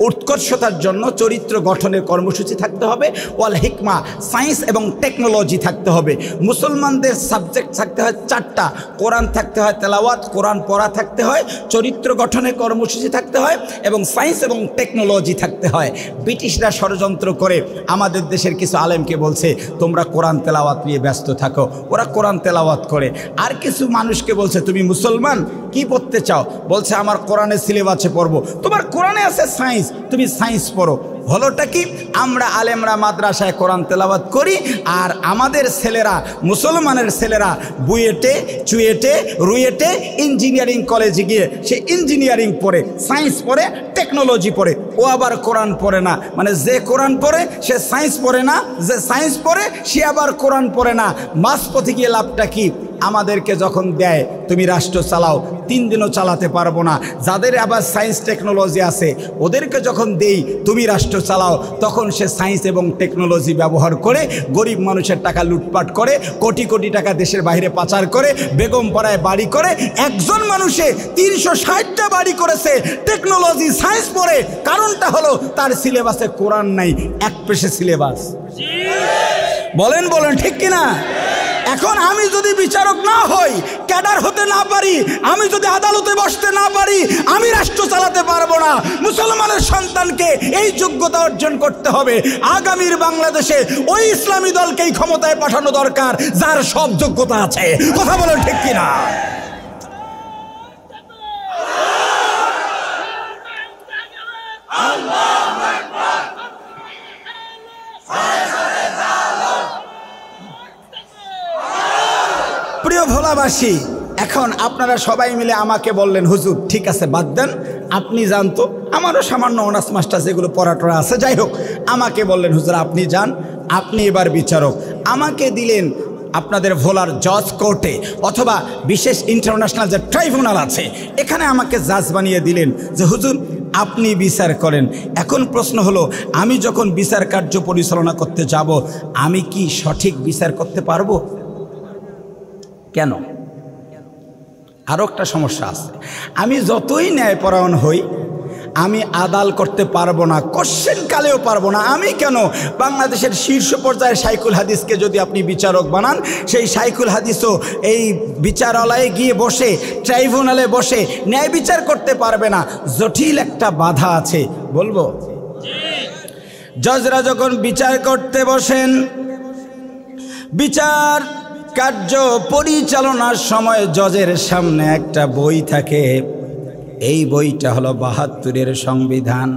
উৎকর্ষতার জন্য চরিত্র গঠনের কর্মসূচি থাকতে হবে। ওয়াল হিকমা, সায়েন্স এবং টেকনোলজি থাকতে হবে। মুসলমানদের সাবজেক্ট থাকতে হয় 4টা। কোরআন থাকতে হয় তেলাওয়াত, কোরআন পড়া থাকতে হয়, চরিত্র গঠনের কর্মসূচি থাকতে হয় এবং সায়েন্স এবং টেকনোলজি থাকতে হয়। ব্রিটিশরা ষড়যন্ত্র করে আমাদের দেশের কিছু আলেমকে বলছে তোমরা কোরআন তেলাওয়াত নিয়ে ব্যস্ত থাকো, ওরা কোরআন তেলাওয়াত করে। আর কিছু মানুষকে বলছে তুমি মুসলমান কি পড়তে চাও, বলছে আমার কোরআনের সিলেবাসে পড়বো। তোমার কোরআনে আছে সায়েন্স, তুমি সায়েন্স পড়ো। হলোটা কি, আমরা আলেমরা মাদ্রাসায় কোরআন তেলাওয়াত করি আর আমাদের ছেলেরা, মুসলমানের ছেলেরা বুয়েটে, চুয়েটে, রুয়েটে ইঞ্জিনিয়ারিং কলেজে গিয়ে সে ইঞ্জিনিয়ারিং পড়ে, সায়েন্স পড়ে, টেকনোলজি পড়ে। ও আবার কোরআন পড়ে না। মানে যে কোরআন পড়ে সে সায়েন্স পড়ে না, যে সায়েন্স পড়ে সে আবার কোরআন পড়ে না। মাঝপথে গিয়ে লাভটা কি? আমাদেরকে যখন দেয় তুমি রাষ্ট্র চালাও, 3 দিনও চালাতে পারবো না। যাদের আবার সায়েন্স টেকনোলজি আছে ওদেরকে যখন দেই তুমি রাষ্ট্র চালাও, তখন সে সায়েন্স এবং টেকনোলজি ব্যবহার করে গরিব মানুষের টাকা লুটপাট করে, কোটি কোটি টাকা দেশের বাইরে পাচার করে, বেগম পাড়ায় বাড়ি করে। একজন মানুষে 360টা বাড়ি করেছে টেকনোলজি সায়েন্স পড়ে। কারণটা হলো তার সিলেবাসে কোরআন নাই, এক পেশে সিলেবাস। বলেন বলেন ঠিক কিনা? এখন আমি যদি বিচারক না হই, ক্যাডার হতে না পারি, আমি যদি আদালতে বসতে না পারি, আমি রাষ্ট্র চালাতে পারবো না। মুসলমানের সন্তানকে এই যোগ্যতা অর্জন করতে হবে। আগামীর বাংলাদেশে ওই ইসলামী দলকেই ক্ষমতায় পাঠানো দরকার যার সব যোগ্যতা আছে। কথা বলেন ঠিক কিনা? প্রিয় ভোলাবাসী, এখন আপনারা সবাই মিলে আমাকে বললেন হুজুর ঠিক আছে বাদ দেন, আপনি জানতো আমারও সামান্য অনার্স মাস্টার যেগুলো পড়াটোরা আছে, যাই হোক আমাকে বললেন হুজুর আপনি যান, আপনি এবার বিচারক। আমাকে দিলেন আপনাদের ভোলার জজ কোর্টে অথবা বিশেষ ইন্টারন্যাশনাল যে ট্রাইব্যুনাল আছে এখানে আমাকে জাজ বানিয়ে দিলেন যে হুজুর আপনি বিচার করেন। এখন প্রশ্ন হলো, আমি যখন বিচার কার্য পরিচালনা করতে যাব আমি কি সঠিক বিচার করতে পারবো? কেন? আরও একটা সমস্যা আছে, আমি যতই ন্যায়পরায়ণ হই আমি আদাল করতে পারবো না, কোশ্চেন কালেও পারবো না। আমি কেন? বাংলাদেশের শীর্ষ পর্যায়ের শাইখুল হাদিসকে যদি আপনি বিচারক বানান, সেই শাইখুল হাদিসও এই বিচারালয়ে গিয়ে বসে, ট্রাইব্যুনালে বসে ন্যায় বিচার করতে পারবে না। জটিল একটা বাধা আছে। বলবো, জজরা যখন বিচার করতে বসেন, বিচার কার্য পরিচালনার সময় জজের সামনে একটা বই থাকে, এই বইটা হলো ৭২-এর সংবিধান।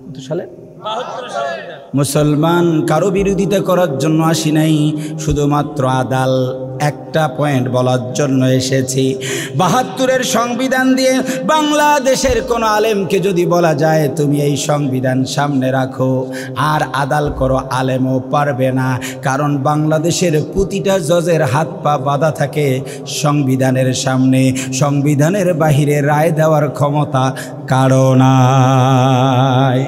কত সালে? মুসলমান কারো বিরোধিতা করার জন্য আসি নাই, শুধুমাত্র আদাল একটা পয়েন্ট বলার জন্য এসেছি। ৭২-এর সংবিধান দিয়ে বাংলাদেশের কোনো আলেমকে যদি বলা যায় তুমি এই সংবিধান সামনে রাখো আর আদাল করো, আলেমও পারবে না। কারণ বাংলাদেশের প্রতিটা জজের হাত পা বাঁধা থাকে সংবিধানের সামনে। সংবিধানের বাহিরে রায় দেওয়ার ক্ষমতা কারো নাই।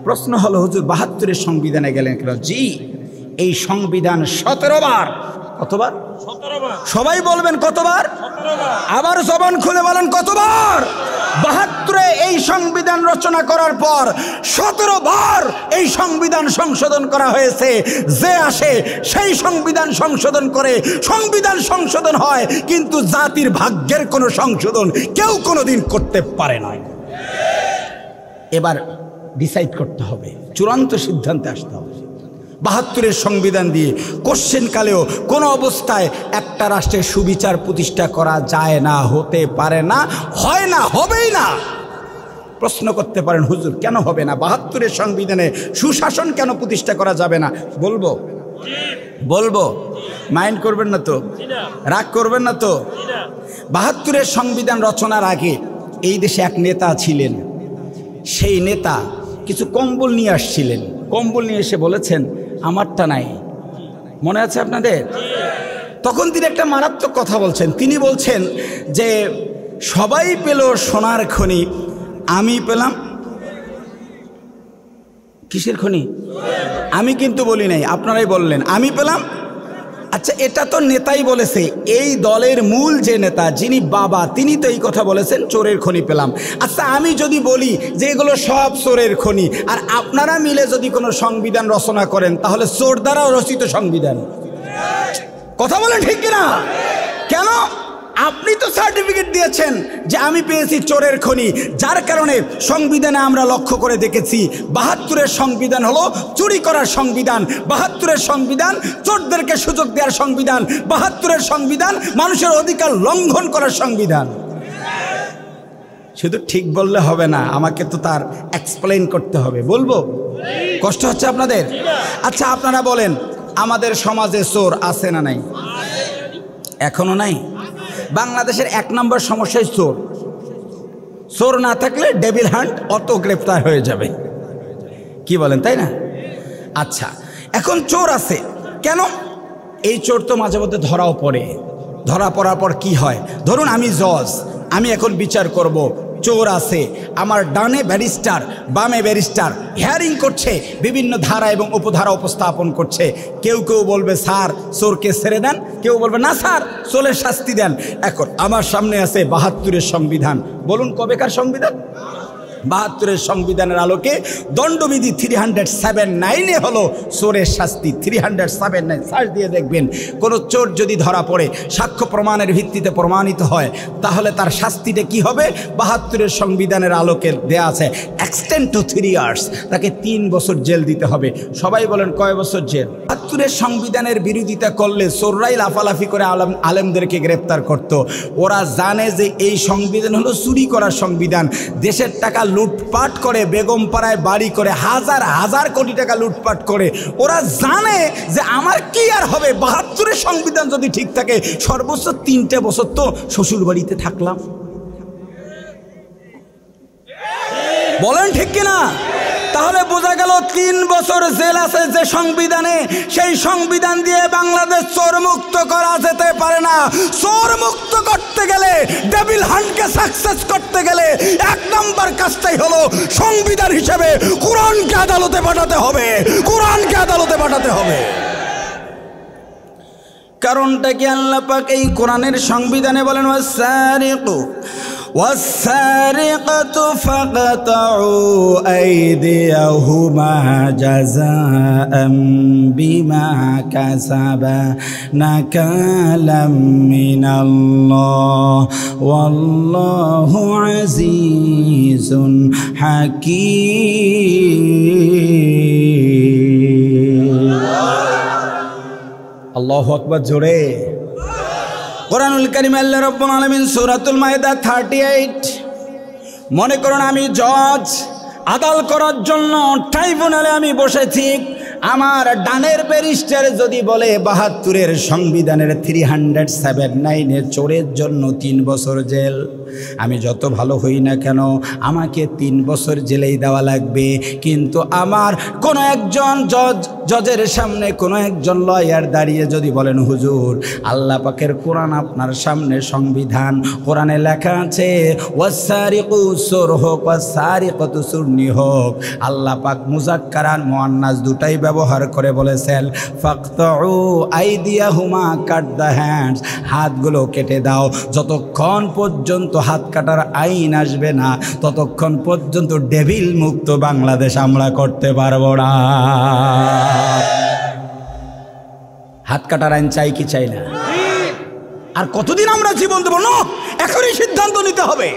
প্রশ্ন হলো হুজুর ৭২-এর সংবিধানে গেলেন কেন? জি, এই সংবিধান ১৭ বার। কতবার? ১৭ বার। সবাই বলবেন কতবার? ১৭ বার। আবার জবান খুলে বলেন কতবার? ৭২-এ এই সংবিধান রচনা করার পর ১৭ বার এই সংবিধান সংশোধন করা হয়েছে। যে আসে সেই সংবিধান সংশোধন করে, সংবিধান সংশোধন হয়, কিন্তু জাতির ভাগ্যের কোনো সংশোধন কেউ কোনোদিন করতে পারে না। এবার ডিসাইড করতে হবে, চূড়ান্ত সিদ্ধান্তে আসতে হবে। ৭২-এর সংবিধান দিয়ে কোশ্চেন কালেও কোনো অবস্থায় একটা রাষ্ট্রের সুবিচার প্রতিষ্ঠা করা যায় না, হতে পারে না, হয় না, হবেই না। প্রশ্ন করতে পারেন হুজুর কেন হবে না? ৭২-এর সংবিধানে সুশাসন কেন প্রতিষ্ঠা করা যাবে না? বলবো বলবো মাইন্ড করবেন না তো? রাগ করবেন না তো? ৭২-এর সংবিধান রচনার আগে এই দেশে এক নেতা ছিলেন। সেই নেতা কিছু কম্বল নিয়ে আসছিলেন, কম্বল নিয়ে এসে বলেছেন আমারটা নাই। মনে আছে আপনাদের? তখন তিনি একটা মারাত্মক কথা বলছেন। তিনি বলছেন যে সবাই পেল সোনার খনি, আমি পেলাম কিসের খনি? আমি কিন্তু বলি নাই, আপনারাই বললেন আমি পেলাম। আচ্ছা, এটা তো নেতাই বলেছে, এই দলের মূল যে নেতা যিনি বাবা তিনি তো এই কথা বলেছেন চোরের খনি পেলাম। আচ্ছা, আমি যদি বলি যে এগুলো সব চোরের খনি, আর আপনারা মিলে যদি কোনো সংবিধান রচনা করেন, তাহলে চোর দ্বারা রচিত সংবিধান। কথা বলেন ঠিক কিনা? কেন? আপনি তো সার্টিফিকেট দিয়েছেন যে আমি পেয়েছি চোরের খনি, যার কারণে সংবিধানে আমরা লক্ষ্য করে দেখেছি ৭২-এর সংবিধান হলো চুরি করার সংবিধান, ৭২-এর সংবিধান চোরদেরকে সুযোগ দেওয়ার সংবিধান, ৭২-এর সংবিধান মানুষের অধিকার লঙ্ঘন করার সংবিধান। শুধু ঠিক বললে হবে না, আমাকে তো তার এক্সপ্লেইন করতে হবে। বলবো? কষ্ট হচ্ছে আপনাদের? আচ্ছা, আপনারা বলেন, আমাদের সমাজে চোর আছে না নাই? এখনো নাই? বাংলাদেশের ১ নম্বর সমস্যাই চোর। চোর না থাকলে ডেভিল হান্ট অত গ্রেফতার হয়ে যাবে। কি বলেন, তাই না? আচ্ছা, এখন চোর আছে কেন? এই চোর তো মাঝে মধ্যে ধরাও পড়ে। ধরা পড়ার পর কি হয়? ধরুন আমি জজ, আমি এখন বিচার করব, চোর আছে, আমার ডানে ব্যারিস্টার, বামে ব্যারিস্টার হিয়ারিং করছে, বিভিন্ন ধারা এবং উপধারা উপস্থাপন করছে। কেউ কেউ বলবে স্যার চোরকে ছেড়ে দেন, কেউ বলবে না স্যার চোরের শাস্তি দেন। এখন আমার সামনে আছে ৭২-এর সংবিধান। বলুন কবেকার সংবিধান? ৭২-এর সংবিধানের আলোকে দণ্ডবিধি 379-এ হলো চোরের শাস্তি। 379 সার্চ দিয়ে দেখবেন, কোনো চোর যদি ধরা পড়ে, সাক্ষ্য প্রমাণের ভিত্তিতে প্রমাণিত হয়, তাহলে তার শাস্তিটা কি হবে? ৭২-এর সংবিধানের আলোকে দেয়া আছে এক্সটেন্ড টু 3 ইয়ার্স, তাকে 3 বছর জেল দিতে হবে। সবাই বলেন কয় বছর জেল? ৭২-এর সংবিধানের বিরোধিতা করলে চোররাই লাফালাফি করে আলেমদেরকে গ্রেপ্তার করত। ওরা জানে যে এই সংবিধান হলো চুরি করার সংবিধান, দেশের টাকা লুটপাট করে, বেগম পাড়ায় বাড়ি করে হাজার হাজার কোটি টাকা লুটপাট করে। ওরা জানে যে আমার কি আর হবে, ৭২-এর সংবিধান যদি ঠিক থাকে, সর্বোচ্চ 3টে বছর তো শ্বশুর বাড়িতে থাকলাম। বলেন ঠিক কিনা? তাহলে বোঝা গেল 3 বছর জেল আছে যে সংবিধানে, সেই সংবিধান দিয়ে বাংলাদেশ চোর মুক্ত করা যেতে পারে না। চোর মুক্ত করতে গেলে, ডেভিল হান্টকে সাকসেস করতে গেলে 1 নম্বর কাজটাই হলো সংবিধান হিসেবে কোরআনকে আদালতে পাঠাতে হবে, কোরআনকে আদালতে পাঠাতে হবে। কারণটা কি? আল্লাহ পাক এই কোরআনের সংবিধানে বলেন ওয়াসারিকু والسارقة فاقطعوا أيديهما جزاء بما كسبا نكالا من الله والله عزيز حكيم الله أكبر জোরে। কোরআনুল কারীম আল্লাহ রাব্বুল আলামিন সূরাতুল মাইদা 38, মনে করুন আমি জজ, আদাল করার জন্য ট্রাইব্যুনালে আমি বসেছি। আমার ডানের ব্যারিস্টার যদি বলে ৭২-এর সংবিধানের 379-এ চোরের জন্য 3 বছর জেল, আমি যত ভালো হই না কেন আমাকে 3 বছর জেলেই দেওয়া লাগবে। কিন্তু আমার কোনো একজন জজের সামনে কোনো একজন লয়ার দাঁড়িয়ে যদি বলেন হুজুর আল্লাহ পাকের কোরআন আপনার সামনে সংবিধান, কোরআনে লেখা আছে ওয়াসারিকু চোর হোক ওয়াসারিকাতু চুরনি হোক, আল্লাহ পাক মুযাক্কার আর মুআন্নাস দুটাই ব্যবহার করে বলেছেন ফাকতাউ আইদিয়াহুমা, কাট দ্য হ্যান্ডস, হাতগুলো কেটে দাও। যতক্ষণ পর্যন্ত হাত কাটার আইন আসবে না ততক্ষণ পর্যন্ত ডেভিল মুক্ত বাংলাদেশ আমরা করতে পারবো না। হাত কাটার আইন চাই কি চাই না? আর কতদিন আমরা জীবন দেব? না, এখনই সিদ্ধান্ত নিতে হবে।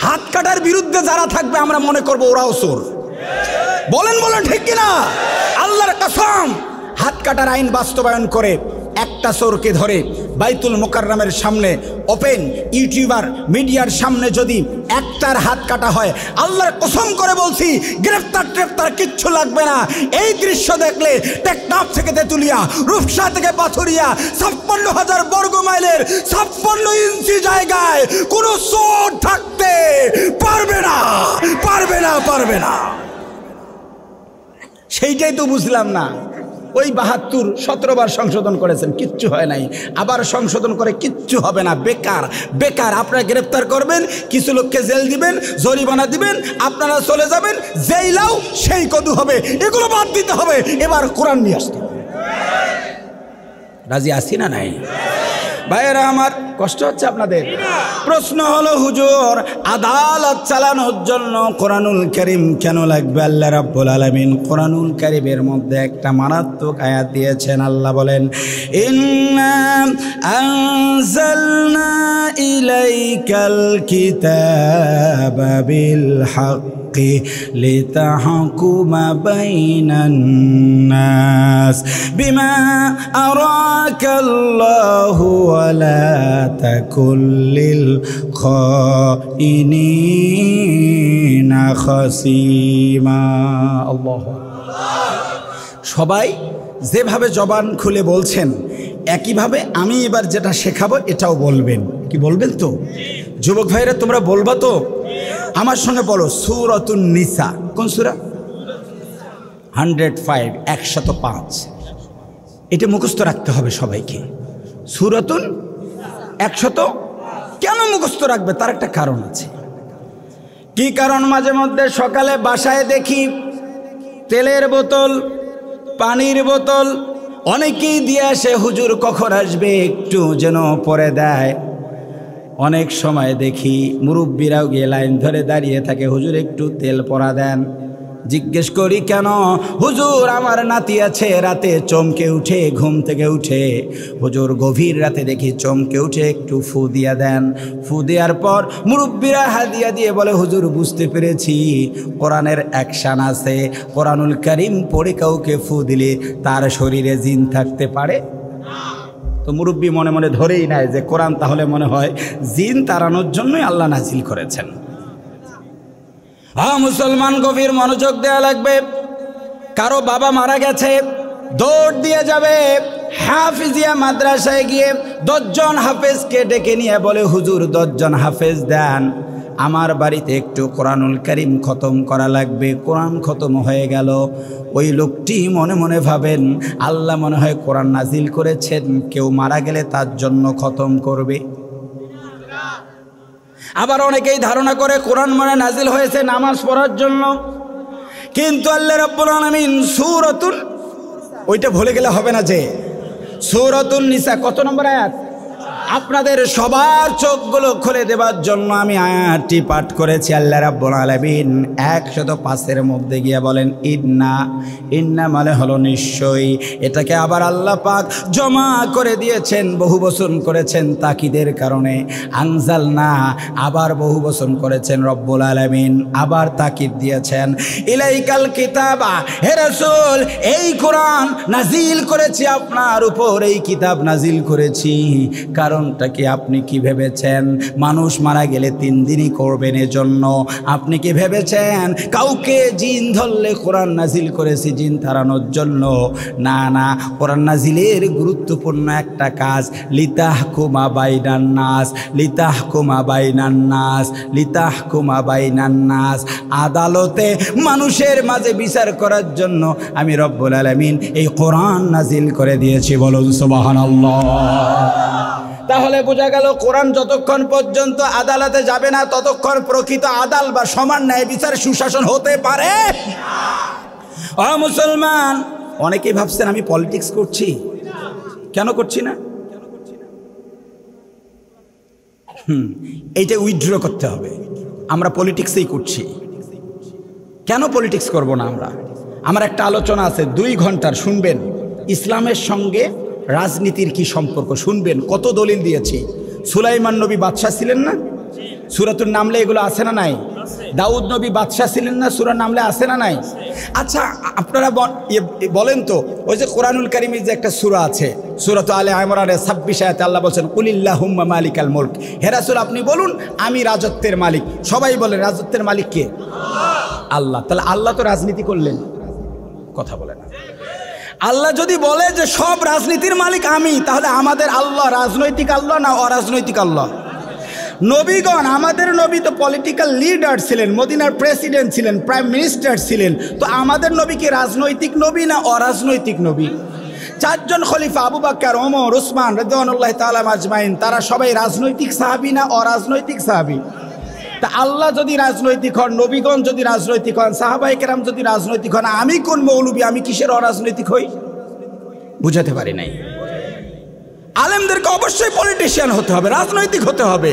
হাত কাটার বিরুদ্ধে যারা থাকবে আমরা মনে করবো ওরাও চোর। বলেন বলেন ঠিক কিনা? আল্লাহর কসম, হাত কাটার আইন বাস্তবায়ন করে একটা চোরকে ধরে বাইতুল মুকাররমের সামনে ওপেন ইউটিউবার মিডিয়ার সামনে যদি একটার হাত কাটা হয়, আল্লাহর কসম করে বলছি গ্রেফতার কিচ্ছু লাগবে না। এই দৃশ্য দেখলে টেকনাফ থেকে তেতুলিয়া, রূপসা থেকে পাথুরিয়া, 56,000 বর্গ মাইলের 56 ইঞ্চি জায়গায় কোনো চোর থাকতে পারবে না, পারবে না, পারবে না। সেইটাই তো বুঝলাম না। ওই ৭২ 17 বার সংশোধন করেছেন, কিচ্ছু হয় নাই, আবার সংশোধন করে কিচ্ছু হবে না, বেকার বেকার। আপনারা গ্রেফতার করবেন, কিছু লোককে জেল দিবেন, জরিমানা দিবেন, আপনারা চলে যাবেন, যেই লাও সেই কদু হবে। এগুলো বাদ দিতে হবে, এবার কোরআন নিয়ে আসতে হবে। রাজি আছি না নাই? ভাইয়েরা আমার, কষ্ট হচ্ছে আপনাদের? প্রশ্ন হলো হুজুর, আদালত চালানোর জন্য কোরআনুল কারীম কেন লাগবে? আল্লাহ রাব্বুল আলামিন কোরআনুল কারীমের মধ্যে একটা মারাত্মক আয়াত দিয়েছেন। আল্লাহ বলেন, ইন্না আনজালনা ইলাইকাল কিতাবা বিল হাক্কি লিতাহকুমা বাইনান নাস বিমা আরাকাল্লাহু ওয়া লা তাকুল লিল খাইনিনা খাসিমা। আল্লাহু সবাই যেভাবে জবান খুলে বলছেন একইভাবে আমি এবার যেটা শেখাবো এটাও বলবেন। কি বলবেন তো? যুবক ভাইরা তোমরা বলবা তো? আমার সঙ্গে বলো, সূরাতুন নিসা। কোন সূরা? 105, 105। এটা মুখস্থ রাখতে হবে সবাইকে। সূরাতুন 100। কেন মুখস্থ রাখবে? তার একটা কারণ আছে। কি কারণ? মাঝে মধ্যে সকালে বাসায় দেখি তেলের বোতল, পানির বোতল অনেকেই দিয়ে আসে, হুজুর কখন আসবে একটু যেন পরে দেয়। অনেক সময় দেখি মুরব্বীরাও গিয়ে লাইন ধরে দাঁড়িয়ে থাকে, হুজুর একটু তেল পরা দেন। জিজ্ঞেস করি কেন? হুজুর আমার নাতি আছে, রাতে চমকে উঠে, ঘুম থেকে উঠে হুজুর গভীর রাতে দেখি চমকে উঠে, একটু ফু দিয়া দেন। ফু দেওয়ার পর মুরব্বীরা হাদিয়া দিয়ে বলে, হুজুর বুঝতে পেরেছি কোরআনের অ্যাকশান আছে, কোরআনুল কারীম পড়ে কাউকে ফু দিলে তার শরীরে জিন থাকতে পারে। তো মুরব্বী মনে মনে ধরেই নেয় যে কোরআন তাহলে মনে হয় জিন তাড়ানোর জন্যই আল্লাহ নাজিল করেছেন। হ্যাঁ মুসলমান, গভীর মনোযোগ দেওয়া লাগবে। কারো বাবা মারা গেছে, দৌড় দিয়ে যাবে হাফিজিয়া মাদ্রাসায় গিয়ে 10 জন হাফেজকে ডেকে নিয়ে বলে, হুজুর 10 জন হাফেজ দেন, আমার বাড়িতে একটু কোরআনুল কারীম খতম করা লাগবে। কোরআন খতম হয়ে গেল। ওই লোকটি মনে মনে ভাবেন আল্লাহ মনে হয় কোরআন নাজিল করেছেন, কেউ মারা গেলে তার জন্য খতম করবে। আবার অনেকেই ধারণা করে কোরআন মানে নাজিল হয়েছে নামাজ পড়ার জন্য। কিন্তু আল্লাহ রাব্বুল আলামিন সূরাতুন, ওইটা ভুলে গেলে হবে না যে সূরাতুন নিসা কত নম্বর আয়াত? আপনাদের সবার চোখগুলো খুলে দেবার জন্য আমি আয়াতটি পাঠ করেছি। আল্লাহ রাব্বুল আলামিন 105-এর মধ্যে গিয়ে বলেন ইন্না। ইন্না মানে হলো নিশ্চয়ই। এটাকে আবার আল্লাহ পাক জমা করে দিয়েছেন, বহু বচন করেছেন তাকিদের কারণে। আনজালনা আবার বহু বচন করেছেন রব্বুল আলামিন, আবার তাকিদ দিয়েছেন। ইলাইকাল কিতাবা, হে রাসূল এই কোরআন নাজিল করেছি আপনার উপর, এই কিতাব নাজিল করেছি। কারণটা কি? আপনি কি ভেবেছেন মানুষ মারা গেলে 3 দিনই করবেন এজন্য? আপনি কি ভেবেছেন কাউকে জিন ধরলে কোরআন নাজিল করেছি জিন তাড়ানোর জন্য? না না, কোরআন নাজিলের গুরুত্বপূর্ণ একটা কাজ, লিতাহকুমা বাইনান নাস, লিতাহকুমা বাইনান নাস, লিতাহকুমা বাইনান নাস। আদালতে মানুষের মাঝে বিচার করার জন্য আমি রব্বুল আলামিন এই কোরআন নাজিল করে দিয়েছি। বলুন সুবহানাল্লাহ। তাহলে বোঝা গেল কোরআন যতক্ষণ পর্যন্ত আদালতে যাবে না ততক্ষণ প্রকৃত আদাল বা সমান ন্যায় বিচার সুশাসন হতে পারে না। মুসলমান, অনেকেই ভাবছেন আমি পলিটিক্স করছি। কেন করছি না? এইটা উইথড্র করতে হবে। আমরা পলিটিক্সই করছি। কেন পলিটিক্স করব না আমরা? আমার একটা আলোচনা আছে 2 ঘন্টার, শুনবেন। ইসলামের সঙ্গে রাজনীতির কি সম্পর্ক শুনবেন। কত দলিল দিয়েছি। সুলাইমান নবী বাদশাহ ছিলেন না? সূরাতুন নামলে এগুলো আছে না নাই? দাউদ নবী বাদশাহ ছিলেন না? সূরা নামলে আছে না নাই? আচ্ছা আপনারা বলেন তো, ওই যে কোরআনুল কারীমের যে একটা সূরা আছে, সূরাত আলে ইমরানের 26 আয়াতে আল্লাহ বলেন কুলিল্লাহুম্মা মালিকাল মুলক। হে রাসূল আপনি বলুন আমি রাজত্বের মালিক। সবাই বলেন রাজত্বের মালিক কে? আল্লাহ। তাহলে আল্লাহ তো রাজনীতি করলেন? কথা বলে না। আল্লাহ যদি বলে যে সব রাজনীতির মালিক আমি, তাহলে আমাদের আল্লাহ রাজনৈতিক আল্লাহ না অরাজনৈতিক আল্লাহ? নবীগণ, আমাদের নবী তো পলিটিক্যাল লিডার ছিলেন, মদিনার প্রেসিডেন্ট ছিলেন, প্রাইম মিনিস্টার ছিলেন। তো আমাদের নবী কি রাজনৈতিক নবী না অরাজনৈতিক নবী? 4 জন খলিফা আবু বকর, ওমর, উসমান রাদিয়াল্লাহু তাআলা আজমাইন, তারা সবাই রাজনৈতিক সাহাবী না অরাজনৈতিক সাহাবী? তা আল্লাহ যদি রাজনৈতিক হন, নবীগণ যদি রাজনৈতিক হন, সাহাবায়ে কেরাম যদি রাজনৈতিক হন, আমি কোন মৌলবী, আমি কিসের অরাজনৈতিক হই? বুঝাতে পারি নাই। আলেমদেরকে অবশ্যই পলিটিশিয়ান হতে হবে, রাজনৈতিক হতে হবে।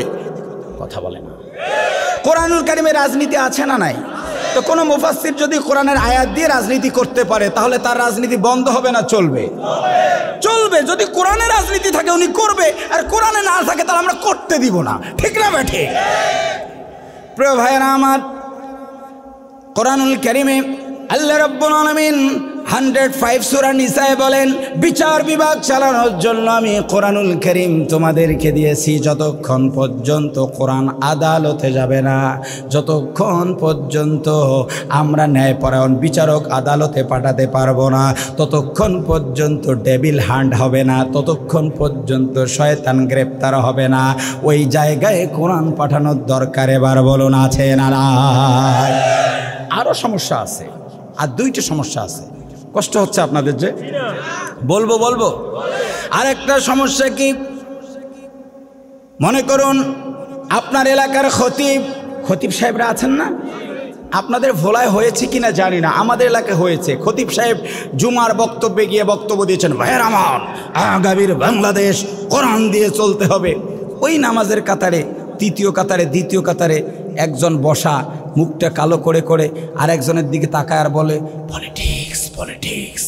কথা বলে না। কোরআনুল কারিমে রাজনীতি আছে না নাই? তো কোনো মুফাসসির যদি কোরআনের আয়াত দিয়ে রাজনীতি করতে পারে তাহলে তার রাজনীতি বন্ধ হবে না চলবে? চলবে। যদি কোরআনে রাজনীতি থাকে উনি করবে, আর কোরআনে না থাকে তাহলে আমরা করতে দিব না। ঠিক না বেঠে? প্রিয় ভাইয়েরা আমার, কোরআনুল কারিমে আল্লাহ রাব্বুল আলামিন 105 সূরা নিসায় বলেন, বিচার বিভাগ চালানোর জন্য আমি কোরআনুল কারীম তোমাদেরকে দিয়েছি, যতক্ষণ পর্যন্ত কোরআন আদালতে যাবে না, যতক্ষণ পর্যন্ত আমরা ন্যায়পরায়ণ বিচারক আদালতে পাঠাতে পারবো না, ততক্ষণ পর্যন্ত ডেভিল হান্ট হবে না, ততক্ষণ পর্যন্ত শয়তান গ্রেপ্তার হবে না। ওই জায়গায় কোরআন পাঠানোর দরকার। এবার বলুন আছে না নাই? আরও সমস্যা আছে, আর দুইটা সমস্যা আছে। কষ্ট হচ্ছে আপনাদের যে বলবো। আর একটা সমস্যা কি, মনে করুন আপনার এলাকার খতিব সাহেবরা আছেন না? আপনাদের ভোলায় হয়েছে কিনা জানি না, আমাদের এলাকায় হয়েছে। খতিব সাহেব জুমার বক্তব্যে গিয়ে বক্তব্য দিয়েছেন, ভাইয়ের আমার আগামীর বাংলাদেশ কোরআন দিয়ে চলতে হবে। ওই নামাজের কাতারে, তৃতীয় কাতারে, দ্বিতীয় কাতারে একজন বসা, মুখটা কালো করে করে আর একজনের দিকে তাকায় আর বলে, পলিটিক্স।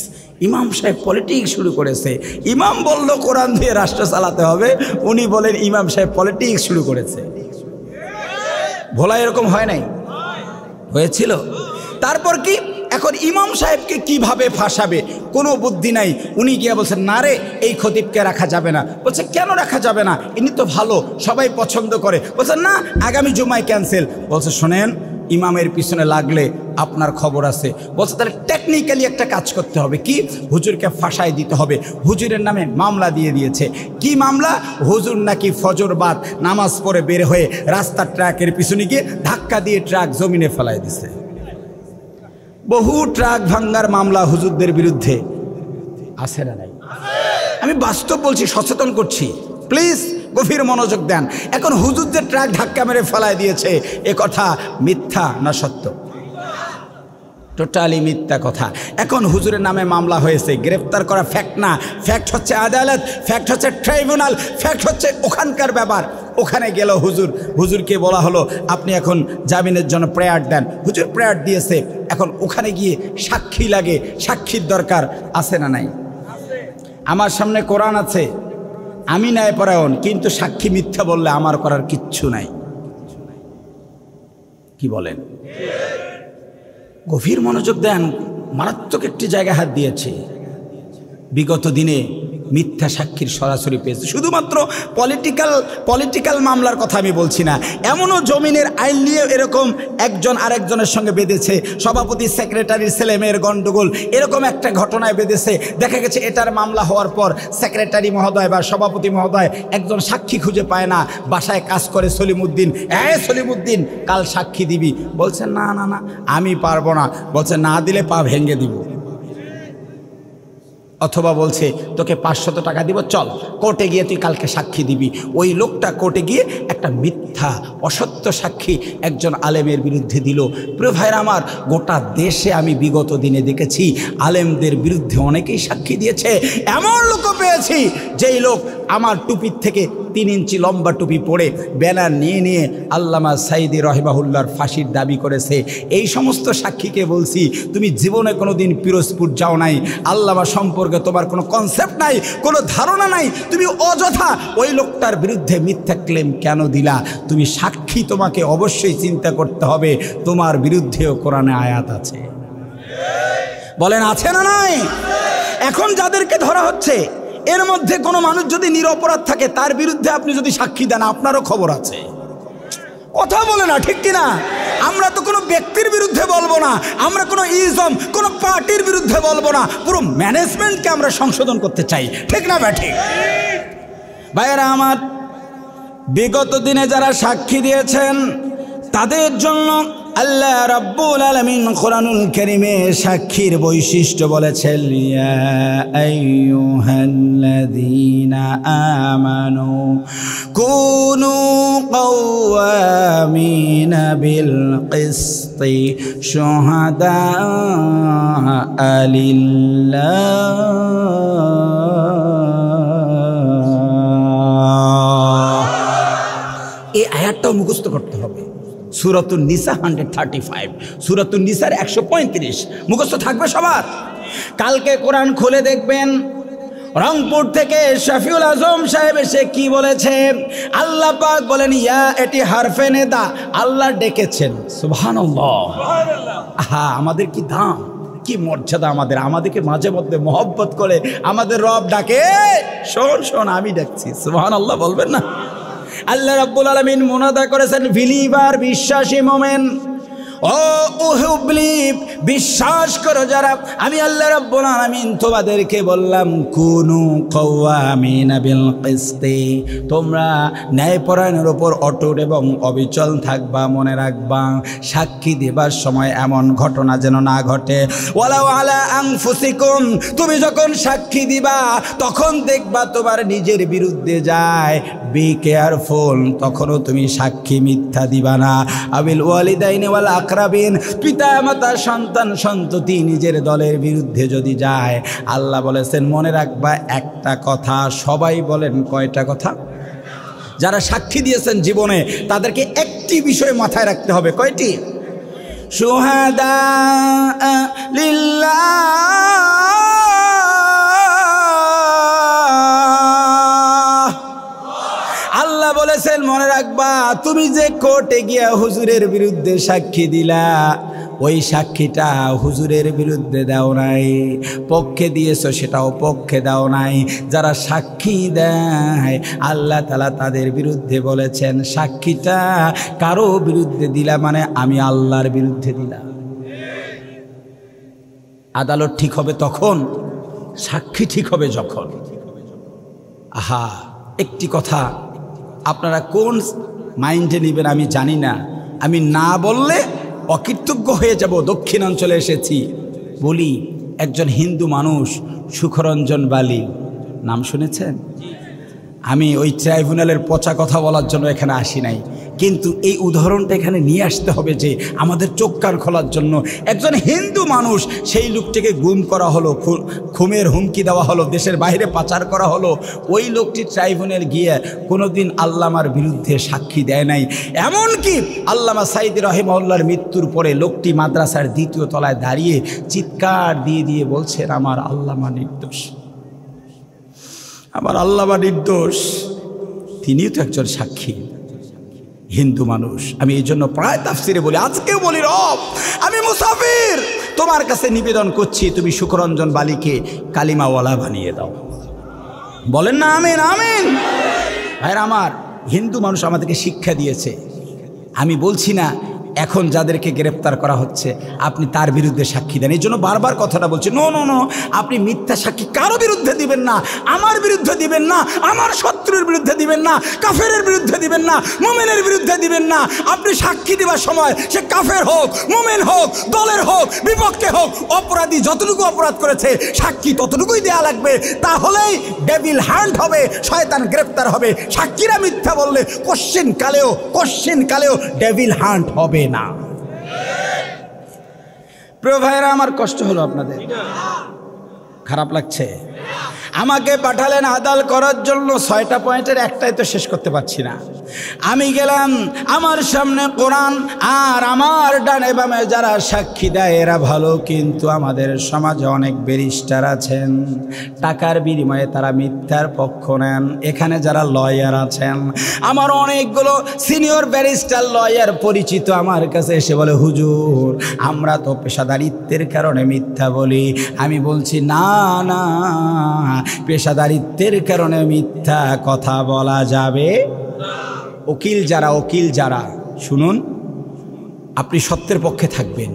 ইমাম সাহেব পলিটিক্স শুরু করেছে। ইমাম বলল কোরআন দিয়ে রাষ্ট্র চালাতে হবে, উনি বলেন ইমাম সাহেব পলিটিক্স শুরু করেছে। ভোলা এরকম হয় নাই? হয়েছিল। তারপর কি, এখন ইমাম সাহেবকে কিভাবে ফাঁসাবে, কোনো বুদ্ধি নাই। উনি গিয়ে বলছেন, না রে, এই খতিবকে রাখা যাবে না। বলছে, কেন রাখা যাবে না? ইনি তো ভালো, সবাই পছন্দ করে। বলছে, না, আগামী জুমায় ক্যান্সেল। বলছে, শোনেন, ইমামের পিছনে লাগলে আপনার খবর আছে। বলছে, তাহলে টেকনিক্যালি একটা কাজ করতে হবে। কি? হুজুরকে ফাঁসাই দিতে হবে। হুজুরের নামে মামলা দিয়ে দিয়েছে। কি মামলা? হুজুর নাকি ফজর বাদ নামাজ পড়ে বের হয়ে রাস্তার ট্রাকের পিছনে গিয়ে ধাক্কা দিয়ে ট্রাক জমিনে ফেলাই দিছে। বহু ট্রাক ভাঙ্গার মামলা হুজুরদের বিরুদ্ধে আছে না নাই? আমি বাস্তব বলছি, সচেতন করছি, প্লিজ গভীর মনোযোগ দেন। এখন হুজুরদের ট্রাক ধাক্কা মেরে ফেলায় দিয়েছে, এ কথা মিথ্যা না সত্য? টোটালি মিথ্যা কথা। এখন হুজুরের নামে মামলা হয়েছে, গ্রেফতার করা ফ্যাক্ট না, ফ্যাক্ট হচ্ছে আদালত, ফ্যাক্ট হচ্ছে ট্রাইব্যুনাল, ফ্যাক্ট হচ্ছে ওখানকার ব্যাপার। ওখানে গেল হুজুরকে বলা হলো আপনি এখন জামিনের জন্য প্রেয়ার দেন। হুজুর প্রেয়ার দিয়েছে। এখন ওখানে গিয়ে সাক্ষী লাগে, সাক্ষীর দরকার আছে না নাই? আমার সামনে কোরআন আছে, আমি ন্যায়পরায়ণ, কিন্তু সাক্ষী মিথ্যা বললে আমার করার কিচ্ছু নাই। কি বলেন? গভীর মনোযোগ দেন, মারাত্মক একটি জায়গায় হাত দিয়েছে। বিগত দিনে মিথ্যা সাক্ষীর সরাসরি পেয়েছে। শুধুমাত্র পলিটিক্যাল মামলার কথা আমি বলছি না, এমনও জমিনের আইন নিয়ে এরকম একজন আরেকজনের সঙ্গে বেঁধেছে, সভাপতি সেক্রেটারির ছেলে মেয়ের গণ্ডগোল, এরকম একটা ঘটনায় বেঁধেছে। দেখা গেছে এটার মামলা হওয়ার পর সেক্রেটারি মহোদয় বা সভাপতি মহোদয় একজন সাক্ষী খুঁজে পায় না। বাসায় কাজ করে সলিমুদ্দিন, সলিমুদ্দিন কাল সাক্ষী দিবি। বলছে, না আমি পারবো না। বলছে, না দিলে পা ভেঙে দিব। অথবা বলছে, তোকে 500 টাকা দিব, চল কোর্টে গিয়ে তুই কালকে সাক্ষী দিবি। ওই লোকটা কোর্টে গিয়ে একটা মিথ্যা অসত্য সাক্ষী একজন আলেমের বিরুদ্ধে দিল। প্রিয় ভাইরা আমার, গোটা দেশে আমি বিগত দিনে দেখেছি আলেমদের বিরুদ্ধে অনেকেই সাক্ষী দিয়েছে। এমন লোকও পেয়েছি যেই লোক আমার টুপির থেকে 3 ইঞ্চি লম্বা টুপি পরে ব্যানার নিয়ে আল্লামা সাইদি রহিমাহুল্লাহর ফাঁসির দাবি করেছে। এই সমস্ত সাক্ষীকে বলছি, তুমি জীবনে কোনো দিন পিরোজপুর যাও নাই, আল্লামা সম্পর্কে তোমার কোনো কনসেপ্ট নাই, কোনো ধারণা নাই, তুমি অযথা ওই লোকটার বিরুদ্ধে মিথ্যা ক্লেম কেন দিলা? তুমি সাক্ষী, তোমাকে অবশ্যই চিন্তা করতে হবে, তোমার বিরুদ্ধেও কোরআনে আয়াত আছে। বলেন আছে না নাই? এখন যাদেরকে ধরা হচ্ছে এর মধ্যে কোনো মানুষ যদি নিরপরাধ থাকে, তার বিরুদ্ধে আপনি যদি সাক্ষী দেন, আপনারও খবর আছে। কথা বলে না, ঠিক কিনা? আমরা তো কোনো ব্যক্তির বিরুদ্ধে বলবো না, আমরা কোনো ইজম, কোনো পার্টির বিরুদ্ধে বলবো না, পুরো ম্যানেজমেন্টকে আমরা সংশোধন করতে চাই। ঠিক না ভাই? ঠিক। ভাইয়েরা আমার, বিগত দিনে যারা সাক্ষী দিয়েছেন তাদের জন্য আল্লাহ রাব্বুল আলামিন কোরআনুল কারীমে সাক্ষীর বৈশিষ্ট্য বলেছেন, ইয়া আইয়ুহাল্লাযীনা আমানু কুনু কাওয়ামিনা বিল কিসতি শুহাদা লিল্লাহ এই আয়াতটাও মুখস্থ করতে হবে। সূরাতুন নিসা 135, সূরাতুন নিসার 135 মুখস্থ থাকবে সবার। কালকে কোরআন খুলে দেখবেন রংপুর থেকে শফিউল আজম সাহেব এসে কি বলেছে। আল্লাহ পাক বলেন ইয়া, এটি হারফে নেদা, আল্লাহ ডেকেছেন। সুবহানাল্লাহ। হ্যাঁ, আমাদের কি দাম, কি মর্যাদা আমাদের, আমাদেরকে মাঝে মধ্যে মহব্বত করে আমাদের রব ডাকে, শোন শোন আমি ডাকছি। সুবহানাল্লাহ বলবেন না? আল্লাহ রাব্বুল আলামিন মুনাদা করেছেন বিলিভার, বিশ্বাসী মোমেন, ও উহুবলিভ, বিশ্বাস করো যারা, আমি আল্লাহ রাব্বুল আলামিন তোমাদেরকে বললাম কুনু কাওয়ামিনা বিল কিসতি, তোমরা ন্যায়পরায়ণের উপর অটুট এবং অবিচল থাকবা। মনে রাখবা সাক্ষী দেবার সময় এমন ঘটনা যেন না ঘটে। ওয়ালাউ আলা আনফুসিকুম, তুমি যখন সাক্ষী দিবা তখন দেখবা তোমার নিজের বিরুদ্ধে যায়। বি কেয়ারফুল, তখনও তুমি সাক্ষী মিথ্যা দিবা না। আবিল ওয়ালিদাইনি ওয়াল আকরাবিন, পিতা মাতা সন্তান সন্ততি নিজের দলের বিরুদ্ধে যদি যায়, আল্লাহ বলেছেন মনে রাখবা একটা কথা। সবাই বলেন কয়টা কথা? যারা সাক্ষী দিয়েছেন জীবনে তাদেরকে একটি বিষয় মাথায় রাখতে হবে। কয়টি? শুহাদা লিল্লাহ, আল্লাহ বলেছেন মনে রাখবা তুমি যে কোর্টে গিয়া হুজুরের বিরুদ্ধে সাক্ষী দিলা, ওই সাক্ষীটা হুজুরের বিরুদ্ধে দাও নাই, পক্ষে দিয়েছো সেটাও পক্ষে দাও নাই। যারা সাক্ষী দেয় আল্লাহ তাআলা তাদের বিরুদ্ধে বলেছেন সাক্ষীটা কারো বিরুদ্ধে দিলা মানে আমি আল্লাহর বিরুদ্ধে দিলাম। আদালত ঠিক হবে তখন, সাক্ষী ঠিক হবে যখন। আহা, একটি কথা আপনারা কোন মাইন্ডে নেবেন আমি জানি না, আমি না বললে অকৃতজ্ঞ হয়ে যাব। দক্ষিণাঞ্চলে এসেছি, বলি একজন হিন্দু মানুষ সুখরঞ্জন বালি, নাম শুনেছেন? আমি ওই ট্রাইব্যুনালের পচা কথা বলার জন্য এখানে আসি নাই, কিন্তু এই উদাহরণটা এখানে নিয়ে আসতে হবে যে আমাদের চোখ কান খোলার জন্য। একজন হিন্দু মানুষ, সেই লোকটিকে গুম করা হলো, খুনের হুমকি দেওয়া হলো, দেশের বাইরে পাচার করা হলো। ওই লোকটি ট্রাইব্যুনাল গিয়ে কোনোদিন আল্লামার বিরুদ্ধে সাক্ষী দেয় নাই। এমনকি আল্লামা সাইদি রাহিমাহুল্লাহর মৃত্যুর পরে লোকটি মাদ্রাসার 2য় তলায় দাঁড়িয়ে চিৎকার দিয়ে দিয়ে বলছেন আমার আল্লামা নির্দোষ, আমার আল্লামা নির্দোষ। তিনিও তো একজন সাক্ষী, হিন্দু মানুষ। আমি এই জন্য প্রায় তাফসিরে বলি, আজকেও বলি রব আমি মুসাফির, তোমার কাছে নিবেদন করছি তুমি সুখরঞ্জন বালিকে কালিমাওয়ালা বানিয়ে দাও। বলেন না আমিন? আমিন। ভাইরা আমার, হিন্দু মানুষ আমাদেরকে শিক্ষা দিয়েছে। আমি বলছি না এখন যাদেরকে গ্রেপ্তার করা হচ্ছে আপনি তার বিরুদ্ধে সাক্ষী দেন, এই জন্য বারবার কথাটা বলছি, নো নো নো, আপনি মিথ্যা সাক্ষী কারো বিরুদ্ধে দিবেন না, আমার বিরুদ্ধে দিবেন না, আমার শত্রুর বিরুদ্ধে দিবেন না, কাফেরের বিরুদ্ধে দিবেন না, মুমিনের বিরুদ্ধে দিবেন না। আপনি সাক্ষী দেওয়ার সময় সে কাফের হোক, মুমিন হোক, দলের হোক, বিপক্ষে হোক, অপরাধী যতটুকু অপরাধ করেছে সাক্ষী ততটুকুই দেয়া লাগবে। তাহলেই ডেভিল হ্যান্ড হবে, শয়তান গ্রেপ্তার হবে। সাক্ষীরা মিথ্যা বললে কোশ্চেন কালেও ডেভিল হ্যান্ড হবে না। প্রিয় ভাইরা আমার, কষ্ট হলো আপনাদের? খারাপ লাগছে? আমাকে পাঠালেন আদাল করার জন্য, 6টা পয়েন্টের একটাই তো শেষ করতে পারছি না। আমি গেলাম, আমার সামনে কোরআন আর আমার ডানে বামে যারা সাক্ষী দেয় এরা ভালো, কিন্তু আমাদের সমাজে অনেক ব্যারিস্টার আছেন, টাকার বিনিময়ে তারা মিথ্যার পক্ষ নেন। এখানে যারা লয়ার আছেন, আমার অনেকগুলো সিনিয়র ব্যারিস্টার লয়ার পরিচিত আমার কাছে এসে বলে হুজুর আমরা তো পেশাদারিত্বের কারণে মিথ্যা বলি। আমি বলছি না না, পেশাদারিত্বের কারণে মিথ্যা কথা বলা যাবে। উকিল যারা শুনুন, আপনি সত্যের পক্ষে থাকবেন।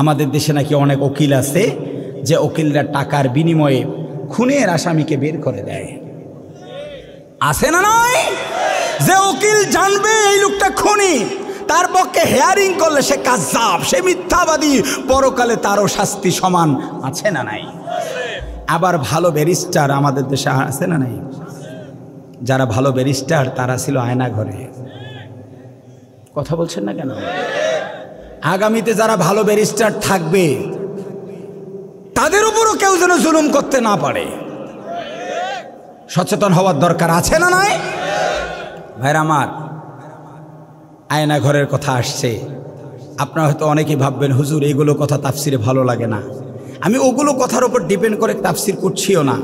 আমাদের দেশে নাকি অনেক উকিল আছে যে উকিলরা টাকার বিনিময়ে খুনের আসামিকে বের করে দেয়, আছে না নয়? যে উকিল জানবে এই লোকটা খুনি, তার পক্ষে হেয়ারিং করলে সে কায্যাব, সে মিথ্যাবাদী, পরকালে তারও শাস্তি সমান, আছে না নাই? আবার ভালো ব্যারিস্টার আমাদের দেশে আছে না নাই? যারা ভালো ব্যারিস্টার তারা ছিল আয়না ঘরে। কথা বলছেন না কেন? আগামীতে যারা ভালো ব্যারিস্টার থাকবে তাদের উপরও কেউ যেন জুলুম করতে না পারে, সচেতন হওয়ার দরকার, আছে না নাই? ভাইরা আমার, আয়না ঘরের কথা আসছে। আপনারা হয়তো অনেকেই ভাববেন হুজুর এগুলো কথা তাফসিরে ভালো লাগে না। আমি ওগুলো কথার উপর ডিপেন্ড করে তাফসির করছিও না।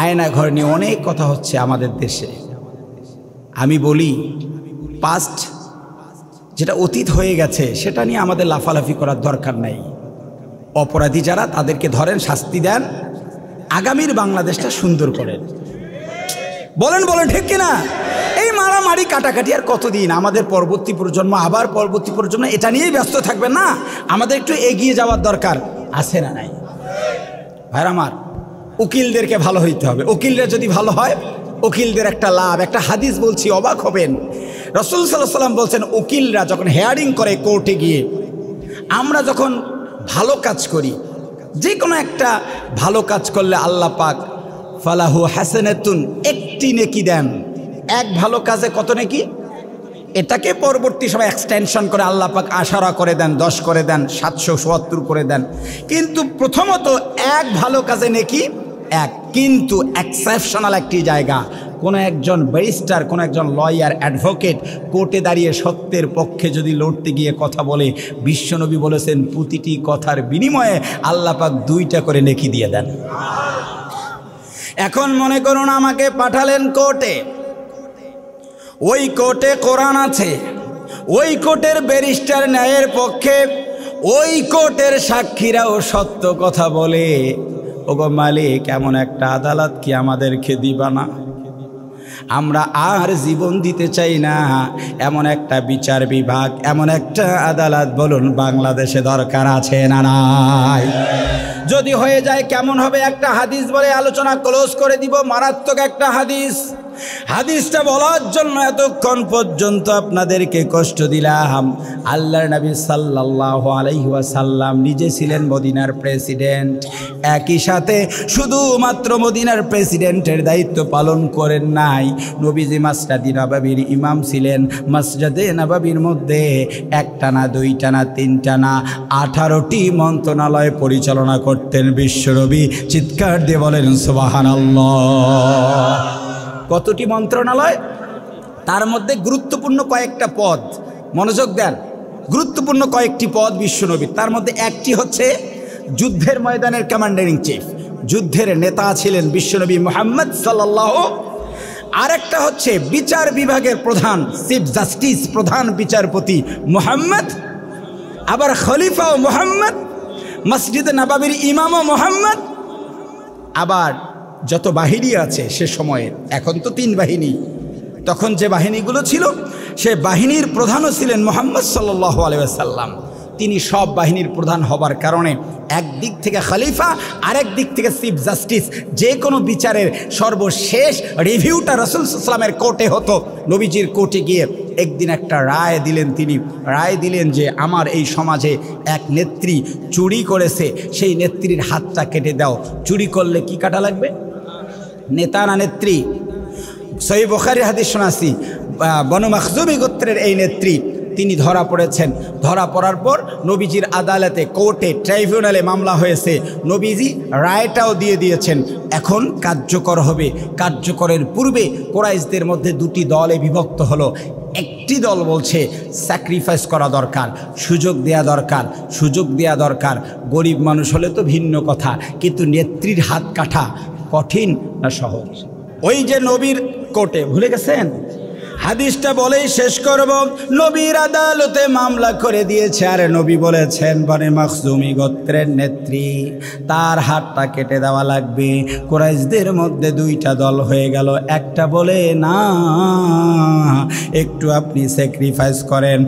আয়না ঘর নিয়ে অনেক কথা হচ্ছে আমাদের দেশে। আমি বলি পাস্ট যেটা অতীত হয়ে গেছে সেটা নিয়ে আমাদের লাফালাফি করার দরকার নাই। অপরাধী যারা তাদেরকে ধরেন, শাস্তি দেন, আগামীর বাংলাদেশটা সুন্দর করেন। বলেন বলেন ঠিক কিনা? এই মারামারি কাটাকাটি আর কতদিন? আমাদের পরবর্তী প্রজন্ম, আবার পরবর্তী প্রজন্ম এটা নিয়েই ব্যস্ত থাকবে না? আমাদের একটু এগিয়ে যাওয়ার দরকার আছে না নাই? ভাই আমার, উকিলদেরকে ভালো হইতে হবে। উকিলরা যদি ভালো হয়, উকিলদের একটা লাভ, একটা হাদিস বলছি, অবাক হবেন। রাসূল সাল্লাল্লাহু আলাইহি ওয়াসাল্লাম বলছেন উকিলরা যখন হেয়ারিং করে কোর্টে গিয়ে, আমরা যখন ভালো কাজ করি, যে কোনো একটা ভালো কাজ করলে আল্লাহ পাক ফালাহু হাসানাতুন, একটি নেকি দেন। এক ভালো কাজে কত নেকি? এটাকে পরবর্তী সময় এক্সটেনশন করে আল্লাহ পাক 10 করে দেন, 10 করে দেন, 777 করে দেন। কিন্তু প্রথমত এক ভালো কাজে নেকি এক, কিন্তু এক্সেপশনাল একটি জায়গা। কোনো একজন ব্যারিস্টার, কোনো একজন লয়ার, অ্যাডভোকেট কোর্টে দাঁড়িয়ে সত্যের পক্ষে যদি লড়তে গিয়ে কথা বলে, বিশ্বনবী বলেছেন প্রতিটি কথার বিনিময়ে আল্লাহ পাক 2টা করে নেকি দিয়ে দেন। এখন মনে করুন আমাকে পাঠালেন কোর্টে, ওই কোর্টে কোরআন আছে, ওই কোর্টের ব্যারিস্টার ন্যায়ের পক্ষে, ওই কোর্টের সাক্ষীরাও সত্য কথা বলে। ওগো মালিক, এমন একটা আদালত কি আমাদেরকে দিবা না? আমরা আর জীবন দিতে চাই না। এমন একটা বিচার বিভাগ, এমন একটা আদালত বলুন বাংলাদেশে দরকার আছে না নাই? যদি হয়ে যায় কেমন হবে? একটা হাদিস বলে আলোচনা ক্লোজ করে দিব, মারাত্মক একটা হাদিস। হাদিসটা বলার জন্য এতক্ষণ পর্যন্ত আপনাদেরকে কষ্ট দিলাম। আল্লাহর নবী সাল্লাল্লাহু আলাইহি ওয়াসাল্লাম নিজে ছিলেন মদিনার প্রেসিডেন্ট। একই সাথে শুধুমাত্র মদিনার প্রেসিডেন্টের দায়িত্ব পালন করেন নাই, নবীজি মসজিদে নববীর ইমাম ছিলেন। মসজিদে নববীর মধ্যে 1টা না 2টা না 3টা না 18টি মন্ত্রণালয় পরিচালনা করতেন বিশ্বনবী। চিৎকার দিয়ে বলেন সুবহানাল্লাহ। কতটি মন্ত্রণালয়? তার মধ্যে গুরুত্বপূর্ণ কয়েকটা পদ, মনোযোগ দেন, গুরুত্বপূর্ণ কয়েকটি পদ বিশ্বনবীর। তার মধ্যে একটি হচ্ছে যুদ্ধের ময়দানের কমান্ডার ইন চিফ, যুদ্ধের নেতা ছিলেন বিশ্বনবী মুহাম্মদ সাল্লাল্লাহু। আরেকটা হচ্ছে বিচার বিভাগের প্রধান, চিফ জাস্টিস, প্রধান বিচারপতি মুহাম্মদ। আবার খলিফাও মুহাম্মদ, মসজিদে নববীর ইমামও মুহাম্মদ। আবার যত বাহিনী আছে সে সময়ে, এখন তো 3 বাহিনী, তখন যে বাহিনীগুলো ছিল সে বাহিনীর প্রধানও ছিলেন মুহাম্মদ সাল্লাল্লাহু আলাইহি ওয়াসাল্লাম। তিনি সব বাহিনীর প্রধান হবার কারণে একদিক থেকে খলিফা, আরেক দিক থেকে চিফ জাস্টিস। যে কোনো বিচারের সর্বশেষ রিভিউটা রাসূল সাল্লাল্লাহু আলাইহি ওয়াসাল্লামের কোর্টে হতো। নবীজির কোর্টে গিয়ে একদিন একটা রায় দিলেন। তিনি রায় দিলেন যে আমার এই সমাজে এক নেত্রী চুরি করেছে, সেই নেত্রীর হাতটা কেটে দাও। চুরি করলে কি কাটা লাগবে? নেতা না নেত্রী? সহিহ বুখারীর হাদিস শোনাছি, বনু মাখজুমি গোত্রের এই নেত্রী, তিনি ধরা পড়েছেন। ধরা পড়ার পর নবীজির আদালতে, কোর্টে, ট্রাইব্যুনালে মামলা হয়েছে। নবীজি রায়টাও দিয়ে দিয়েছেন। এখন কার্যকর হবে। কার্যকরের পূর্বে কুরাইশদের মধ্যে 2টি দলে বিভক্ত হলো। একটি দল বলছে স্যাক্রিফাইস করা দরকার, সুযোগ দেয়া দরকার, সুযোগ দেয়া দরকার। গরিব মানুষ হলে তো ভিন্ন কথা, কিন্তু নেত্রীর হাত কাটা কঠিন না সহজ? ওই যে নবীর কোর্টে, ভুলে গেছেন? হাদিসটা বলেই শেষ করব। নবীর আদালতে মামলা করে দিয়েছে, আর নবী বলেছেন বনে মাখজুমি গোত্রের নেত্রী, তার হাতটা কেটে দেওয়া লাগবে। কুরাইশদের মধ্যে 2টা দল হয়ে গেল। একটা বলে না, একটু আপনি স্যাক্রিফাইস করেন,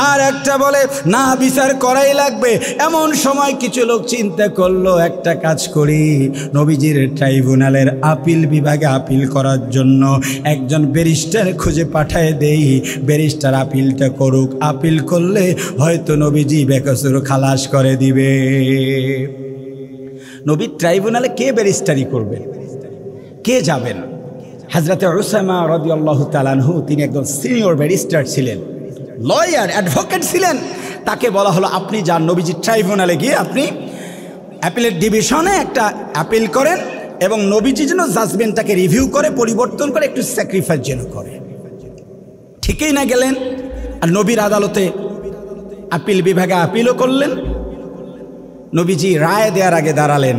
আর একটা বলে না, বিচার করাই লাগবে। এমন সময় কিছু লোক চিন্তা করলো, একটা কাজ করি, নবীজির ট্রাইব্যুনালের আপিল বিভাগে আপিল করার জন্য একজন ব্যারিস্টার খুঁজে পাঠায় দেই, ব্যারিস্টার আপিলটা করুক। আপিল করলে হয়তো নবীজি বেকসুর খালাস করে দিবে। নবীর ট্রাইব্যুনালে কে ব্যারিস্টারি করবে? কে যাবেন? হযরতে উসামা রাদিয়াল্লাহু তাআলা আনহু, তিনি একজন সিনিয়র ব্যারিস্টার ছিলেন, লয়ার, অ্যাডভোকেট ছিলেন। তাকে বলা হলো আপনি যান নবীজির ট্রাইব্যুনালে গিয়ে আপনি অ্যাপিলের ডিভিশনে একটা আপিল করেন, এবং নবীজি যেন জাজমেন্টটাকে রিভিউ করে, পরিবর্তন করে, একটু স্যাক্রিফাইস যেন করে। ঠিকই না গেলেন? আর নবীর আদালতে আপিল বিভাগে আপিলও করলেন, নবীজি রায় দেওয়ার আগে দাঁড়ালেন।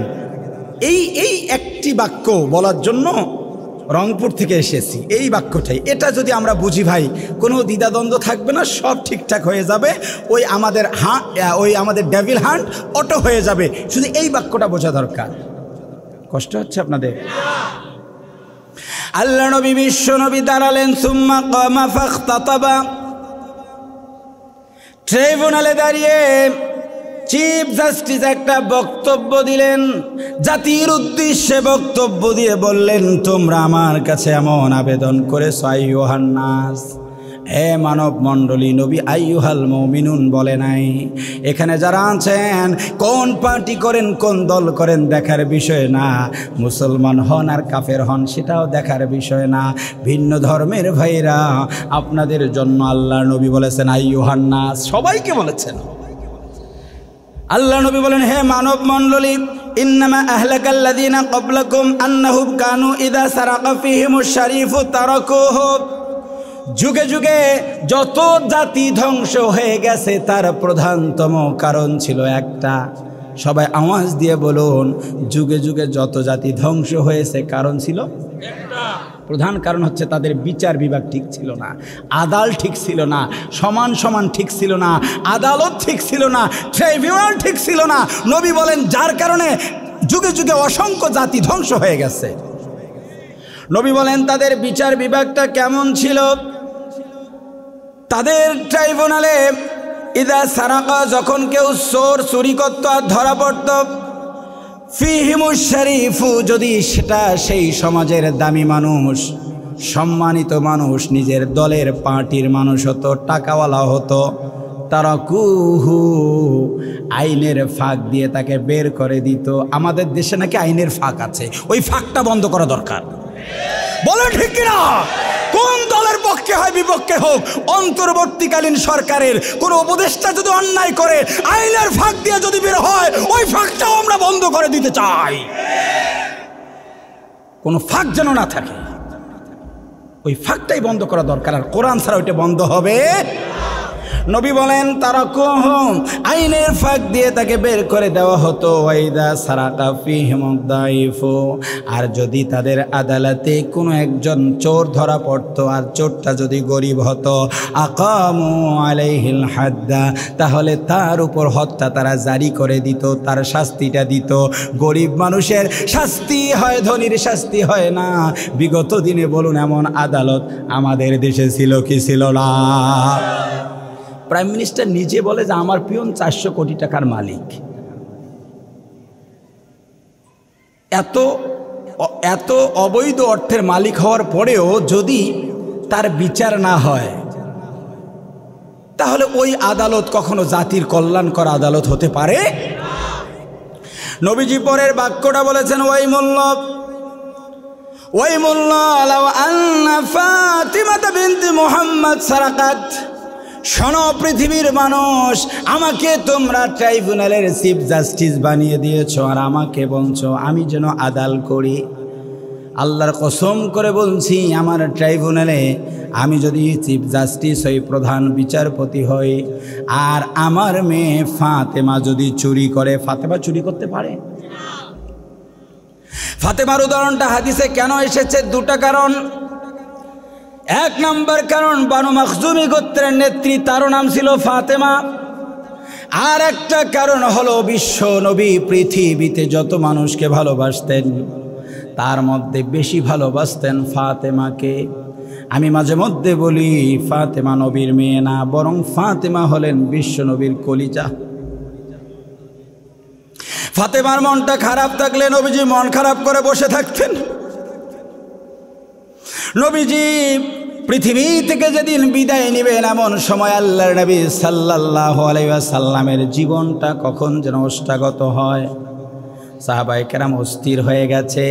এই একটি বাক্য বলার জন্য রংপুর থেকে এসেছি, এই বাক্যটাই। এটা যদি আমরা বুঝি ভাই, কোনো দ্বিধাদ্বন্দ্ব থাকবে না, সব ঠিকঠাক হয়ে যাবে। ওই আমাদের ডেভিল হান্ট অটো হয়ে যাবে। শুধু এই বাক্যটা বোঝা দরকার। কষ্ট হচ্ছে আপনাদের? আল্লাহ নবী বিশ্ব নবী দাঁড়ালেন, সুম্মা কামা ফাখতাতাবা, ট্রাইব্যুনালে দাঁড়িয়ে চিফ জাস্টিস একটা বক্তব্য দিলেন, জাতির উদ্দেশ্যে বক্তব্য দিয়ে বললেন, তোমরা আমার কাছে এমন আবেদন করেছো আইয়ুহান নাস, হে মানব মণ্ডলী, নবী আইয়ুহাল মুমিনুন বলে নাই। এখানে যারা আছেন কোন পার্টি করেন, কোন দল করেন দেখার বিষয় না, মুসলমান হন আর কাফের হন সেটাও দেখার বিষয় না। ভিন্ন ধর্মের ভাইরা, আপনাদের জন্য আল্লাহ নবী বলেছেন আইয়ুহান নাস, সবাইকে বলেছেন। আল্লাহ নবী বলেন, হে মানব মণ্ডলী, ইন্নামা আহলাকাল্লাযীনা ক্বাবলাকুম আন্নাহুম কানু ইযা সারাকা ফীহিমুশ শারীফু তারাকুহু। যুগে যুগে যত জাতি ধ্বংস হয়ে গেছে তার প্রধানতম কারণ ছিল একটা। সবাই আওয়াজ দিয়ে বলুন, যুগে যুগে যত জাতি ধ্বংস হয়েছে কারণ ছিল একটা। প্রধান কারণ হচ্ছে তাদের বিচার বিভাগ ঠিক ছিল না, আদাল ঠিক ছিল না, সমান সমান ঠিক ছিল না, আদালত ঠিক ছিল না, ট্রাইব্যুনাল ঠিক ছিল না। নবী বলেন যার কারণে যুগে যুগে অসংখ্য জাতি ধ্বংস হয়ে গেছে। নবী বলেন তাদের বিচার বিভাগটা কেমন ছিল? তাদের ট্রাইব্যুনালে ইদা সারাকা, যখন কেউ চুরি করত আর ধরা পড়ত, ফিহিমুশ শারীফু, যদি সেটা সেই সমাজের দামি মানুষ, সম্মানিত মানুষ, নিজের দলের পার্টির মানুষ হতো, টাকাওয়ালা হতো, তারাকুহু, আইনের ফাঁক দিয়ে তাকে বের করে দিত। আমাদের দেশে নাকি আইনের ফাঁক আছে, ওই ফাঁকটা বন্ধ করা দরকার। বলে ঠিক কিনা? কোন দলের পক্ষে হয় বিপক্ষে হোক, অন্তর্বর্তীকালীন সরকারের কোন উপদেষ্টা যদি অন্যায় করে আইনের ফাঁক দিয়ে যদি বের হয়, ওই ফাঁকটাও আমরা বন্ধ করে দিতে চাই। কোন ফাঁক যেন না থাকে, ওই ফাঁকটাই বন্ধ করা দরকার। আর কোরআন ছাড়া ওইটা বন্ধ হবে। নবী বলেন তারাকুহুম, আইনের ফাঁক দিয়ে তাকে বের করে দেওয়া হতো। ওয়াইদা সারাকা ফীহিম দাইফু, আর যদি তাদের আদালতে কোনো একজন চোর ধরা পড়তো আর চোরটা যদি গরিব হতো, আকামু আলাইহিল হাদ্দা, তাহলে তার উপর হত্যা তারা জারি করে দিত, তার শাস্তিটা দিত। গরিব মানুষের শাস্তি হয়, ধনীর শাস্তি হয় না। বিগত দিনে বলুন এমন আদালত আমাদের দেশে ছিল কি ছিল না? প্রাইম মিনিস্টার নিজে বলে যে আমার পিয়ন 400 কোটি টাকার মালিক। এত অবৈধ অর্থের মালিক হওয়ার পরেও যদি তার বিচার না হয়, তাহলে ওই আদালত কখনো জাতির কল্যাণকর আদালত হতে পারে? নবীজি পরের বাক্যটা বলেছেন, ওয়াইমুল্লাহ লাউ আন্না ফাতিমাতা বিনতি মুহাম্মদ সারাকাত। শোনো পৃথিবীর মানুষ, আমাকে তোমরা ট্রাইব্যুনালের চিফ জাস্টিস বানিয়ে দিয়েছো আর আমাকে বলছো আমি যেন আদাল করি। আল্লাহর কসম করে বলছি, আমার ট্রাইব্যুনালে আমি যদি চিফ জাস্টিস হই, প্রধান বিচারপতি হই, আর আমার মেয়ে ফাতেমা যদি চুরি করে, ফাতেমা চুরি করতে পারে? ফাতেমার উদাহরণটা হাদিসে কেন এসেছে? দুটা কারণ। এক নম্বর কারণ, বানু মাখজুমি গোত্রের নেত্রী, তার নাম ছিল ফাতেমা। আর একটা কারণ হলো বিশ্ব নবী পৃথিবীতে যত মানুষকে ভালোবাসতেন তার মধ্যে বেশি ভালোবাসতেন ফাতেমাকে। আমি মাঝে মধ্যে বলি, ফাতেমা নবীর মেয়ে না, বরং ফাতেমা হলেন বিশ্ব নবীর কলিজা। ফাতেমার মনটা খারাপ থাকলে নবীজি মন খারাপ করে বসে থাকতেন। নবীজি পৃথিবী থেকে যেদিন বিদায় নেবেন, এমন সময় আল্লাহর নবী সাল্লাল্লাহু আলাইহি ওয়াসাল্লামের জীবনটা কখন যেন ওষ্ঠাগত হয়। সাহাবায়ে কেরাম অস্থির হয়ে গেছে।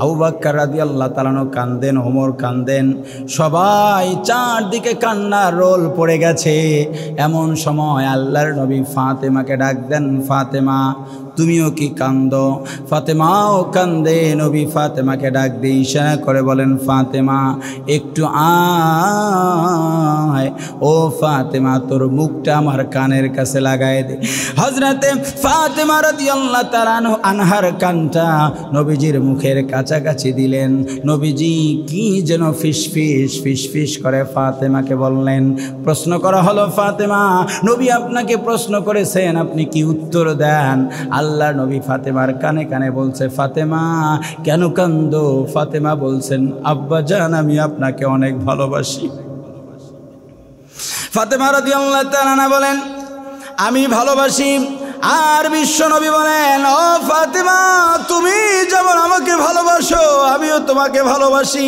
আবু বকর রাদিয়াল্লাহু তাআলা আনহু কাঁদেন, ওমর কাঁদেন, সবাই চারদিকে কান্নার রোল পড়ে গেছে। এমন সময় আল্লাহর নবী ফাতেমাকে ডাক দেন, ফাতেমা তুমিও কি কান্দো? ফাতেমাও কান্দে। নবী ফাতেমাকে ডাক দিয়ে ইশারা করে বলেন, ফাতেমা একটু আয়, ও ফাতেমা তোর মুখটা আমার কানের কাছে লাগায় দে। হযরতে ফাতেমা রাদিয়াল্লাহু তাআলা আনহার কানটা নবীজির মুখের কাছাকাছি দিলেন। নবীজি কি যেন ফিসফিস ফিসফিস করে ফাতেমাকে বললেন। প্রশ্ন করা হলো, ফাতেমা নবী আপনাকে প্রশ্ন করেছেন, আপনি কি উত্তর দেন? আল্লাহ নবী ফাতেমার কানে কানে বলছে, ফাতেমা কেন কান্দো? ফাতেমা বলছেন, আব্বা জান আমি আপনাকে অনেক ভালোবাসি। ফাতেমা রাদিয়াল্লাহু তাআলা বলেন, আমি ভালোবাসি। আর বিশ্বনবী বলেন, ও ফাতেমা তুমি যেমন আমাকে ভালোবাসো আমিও তোমাকে ভালোবাসি।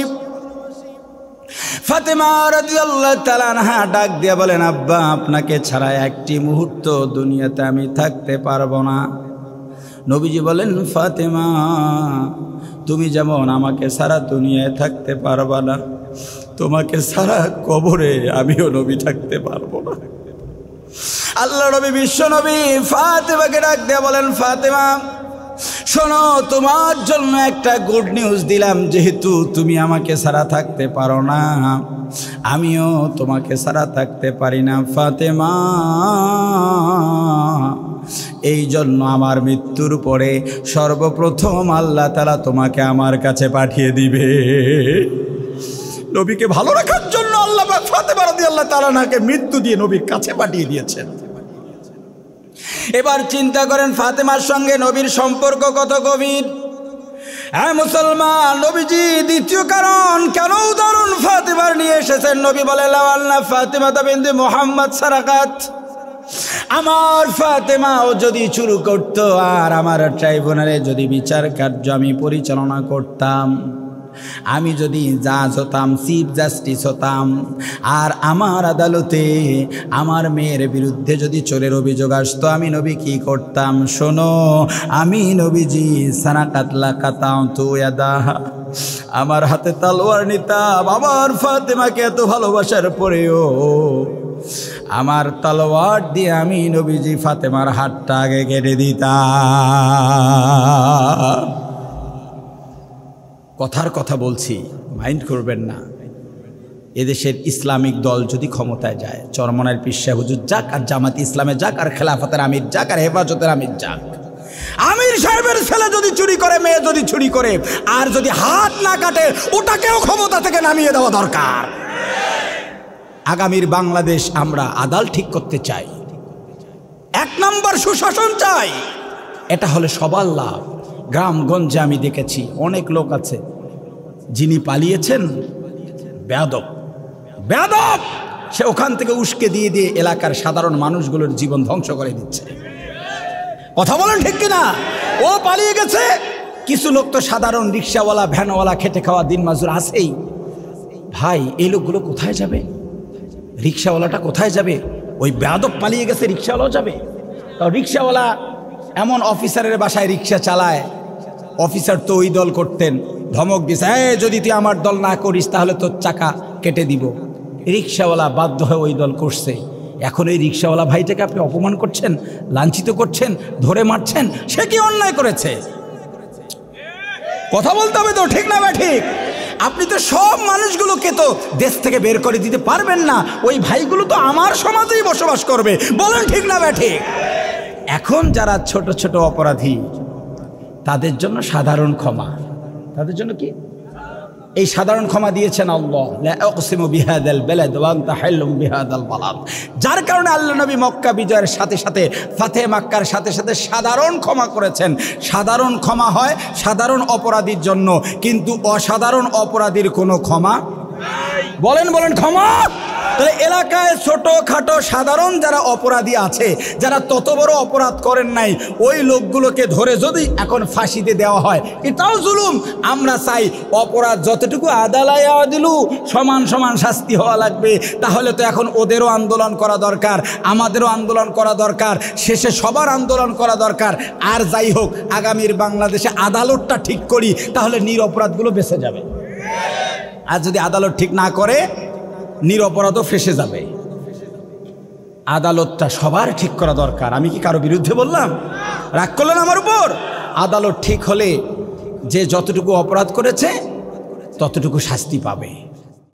ফাতেমা রাদিয়াল্লাহু তাআলা আনহা ডাক দিয়ে বলেন, আব্বা আপনাকে ছাড়া একটি মুহূর্ত দুনিয়াতে আমি থাকতে পারবো না। নবীজি বলেন, ফাতেমা তুমি যেমন আমাকে সারা দুনিয়ায় থাকতে পারবা না, তোমাকে সারা কবরে আমিও নবী থাকতে পারবো না। আল্লাহ নবী বিশ্ব নবী ফাতেমাকে ডাক দিয়ে বলেন, ফাতেমা শোনো, তোমার জন্য একটা গুড নিউজ দিলাম। যেহেতু তুমি আমাকে ছাড়া থাকতে পারো না, আমিও তোমাকে ছাড়া থাকতে পারি না ফাতেমা। এই জন্য আমার মৃত্যুর পরে সর্বপ্রথম আল্লাহ তাআলা তোমাকে আমার কাছে পাঠিয়ে দিবে। নবীকে ভালো রাখার জন্য আল্লাহ পাক ফাতেমা রাদিয়াল্লাহু তাআলা আনহাকে মৃত্যু দিয়ে নবীর কাছে পাঠিয়ে দিয়েছেন। এবার চিন্তা করেন ফাতেমার সঙ্গে নবীর সম্পর্ক কত গভীর। হ্যাঁ মুসলমান, নবীজি দ্বিতীয় কারণ কেন উদাহরণ ফাতেমার নিয়ে এসেছেন। নবী বলে, লাওয়াল্লা ফাতেমা বিনতে মুহাম্মদ সারাকাত, আমার ফাতেমাও যদি শুরু করতো আর আমার ট্রাইব্যুনালে যদি বিচার কার্য আমি পরিচালনা করতাম, আমি যদি জাজ হতাম, চিফ জাস্টিস হতাম, আর আমার আদালতে আমার মেয়ের বিরুদ্ধে যদি চোরের অভিযোগ আসতো, আমি নবী কি করতাম? শোনো, আমি নবীজি সানাকাত লাকাতাম তু ইয়াদাহা, আমার হাতে তলোয়ার নিতাম। আমার ফাতেমাকে এত ভালোবাসার পরেও আমার তলোয়ার দিয়ে আমি নবীজি ফাতেমার হাতটা আগে কেটে দিতাম। কথার কথা বলছি, মাইন্ড করবেন না। এদেশের ইসলামিক দল যদি ক্ষমতায় যায়, চরমনার পীর সাহেব হুজুর যাক, আর জামাত ইসলামে যাক, আর খেলাফতের আমির যাক, আর হেফাজতের আমির যাক, আমির সাহেবের ছেলে যদি চুরি করে, মেয়ে যদি চুরি করে, আর যদি হাত না কাটে, ওটাকেও ক্ষমতা থেকে নামিয়ে দেওয়া দরকার। আগামীর বাংলাদেশ আমরা আদাল ঠিক করতে চাই, এক নম্বর সুশাসন চাই। এটা হলে সবার লাভ। গ্রামগঞ্জে আমি দেখেছি অনেক লোক আছে যিনি পালিয়েছেন, বেয়াদব বেয়াদব, সে ওখান থেকে উস্কে দিয়ে দিয়ে এলাকার সাধারণ মানুষগুলোর জীবন ধ্বংস করে দিচ্ছে। কথা বলেন ঠিক কিনা? ও পালিয়ে গেছে। কিছু লোক তো সাধারণ রিক্সাওয়ালা, ভ্যানওয়ালা, খেটে খাওয়া দিন মজুর আছেই। ভাই এই লোকগুলো কোথায় যাবে? রিক্সাওয়ালাটা কোথায় যাবে? ওই বেয়াদব পালিয়ে গেছে, রিক্সাওয়ালাও যাবে? তাও রিক্সাওয়ালা এমন অফিসারের বাসায় রিক্সা চালায়, অফিসার তো ওই দল করতেন, ধমক দিছে, যদি তুই আমার দল না করিস তাহলে তোর চাকা কেটে দিব। রিক্সাওয়ালা বাধ্য হয়ে ওই দল করছে। এখন এই রিক্সাওয়ালা ভাইটাকে আপনি অপমান করছেন, লাঞ্ছিত করছেন, ধরে মারছেন, সে কি অন্যায় করেছে? কথা বলতে হবে তো, ঠিক না বা ঠিক? আপনি তো সব মানুষগুলোকে তো দেশ থেকে বের করে দিতে পারবেন না। ওই ভাইগুলো তো আমার সমাজেই বসবাস করবে। বলেন ঠিক না বা ঠিক? এখন যারা ছোট ছোট অপরাধী, তাদের জন্য সাধারণ ক্ষমা। তাদের জন্য কি? এই সাধারণ ক্ষমা দিয়েছেন আল্লাহ, লা উকসিমু বিহাদাল বালাদ ওয়া আনতা হাল্লুম বিহাদাল বালাদ। যার কারণে আল্লাহ নবী মক্কা বিজয়ের সাথে সাথে, ফাতহে মক্কার সাথে সাথে সাধারণ ক্ষমা করেছেন। সাধারণ ক্ষমা হয় সাধারণ অপরাধীর জন্য, কিন্তু অসাধারণ অপরাধীর কোনো ক্ষমা নাই। বলেন বলেন ক্ষমা। তাহলে এলাকায় ছোটোখাটো সাধারণ যারা অপরাধী আছে, যারা তত বড় অপরাধ করেন নাই, ওই লোকগুলোকে ধরে যদি এখন ফাঁসিতে দেওয়া হয়, এটাও জুলুম। আমরা চাই অপরাধ যতটুকু আদালায় দিলু সমান সমান শাস্তি হওয়া লাগবে। তাহলে তো এখন ওদেরও আন্দোলন করা দরকার, আমাদেরও আন্দোলন করা দরকার, শেষে সবার আন্দোলন করা দরকার। আর যাই হোক, আগামীর বাংলাদেশে আদালতটা ঠিক করি, তাহলে নিরপরাধগুলো বেঁচে যাবে। আর যদি আদালত ঠিক না করে, নিরপরাধও ফেঁসে যাবে। আদালতটা সবার ঠিক করা দরকার। আমি কি কারো বিরুদ্ধে বললাম? রাগ করলেন আমার উপর? আদালত ঠিক হলে যে যতটুকু অপরাধ করেছে ততটুকু শাস্তি পাবে।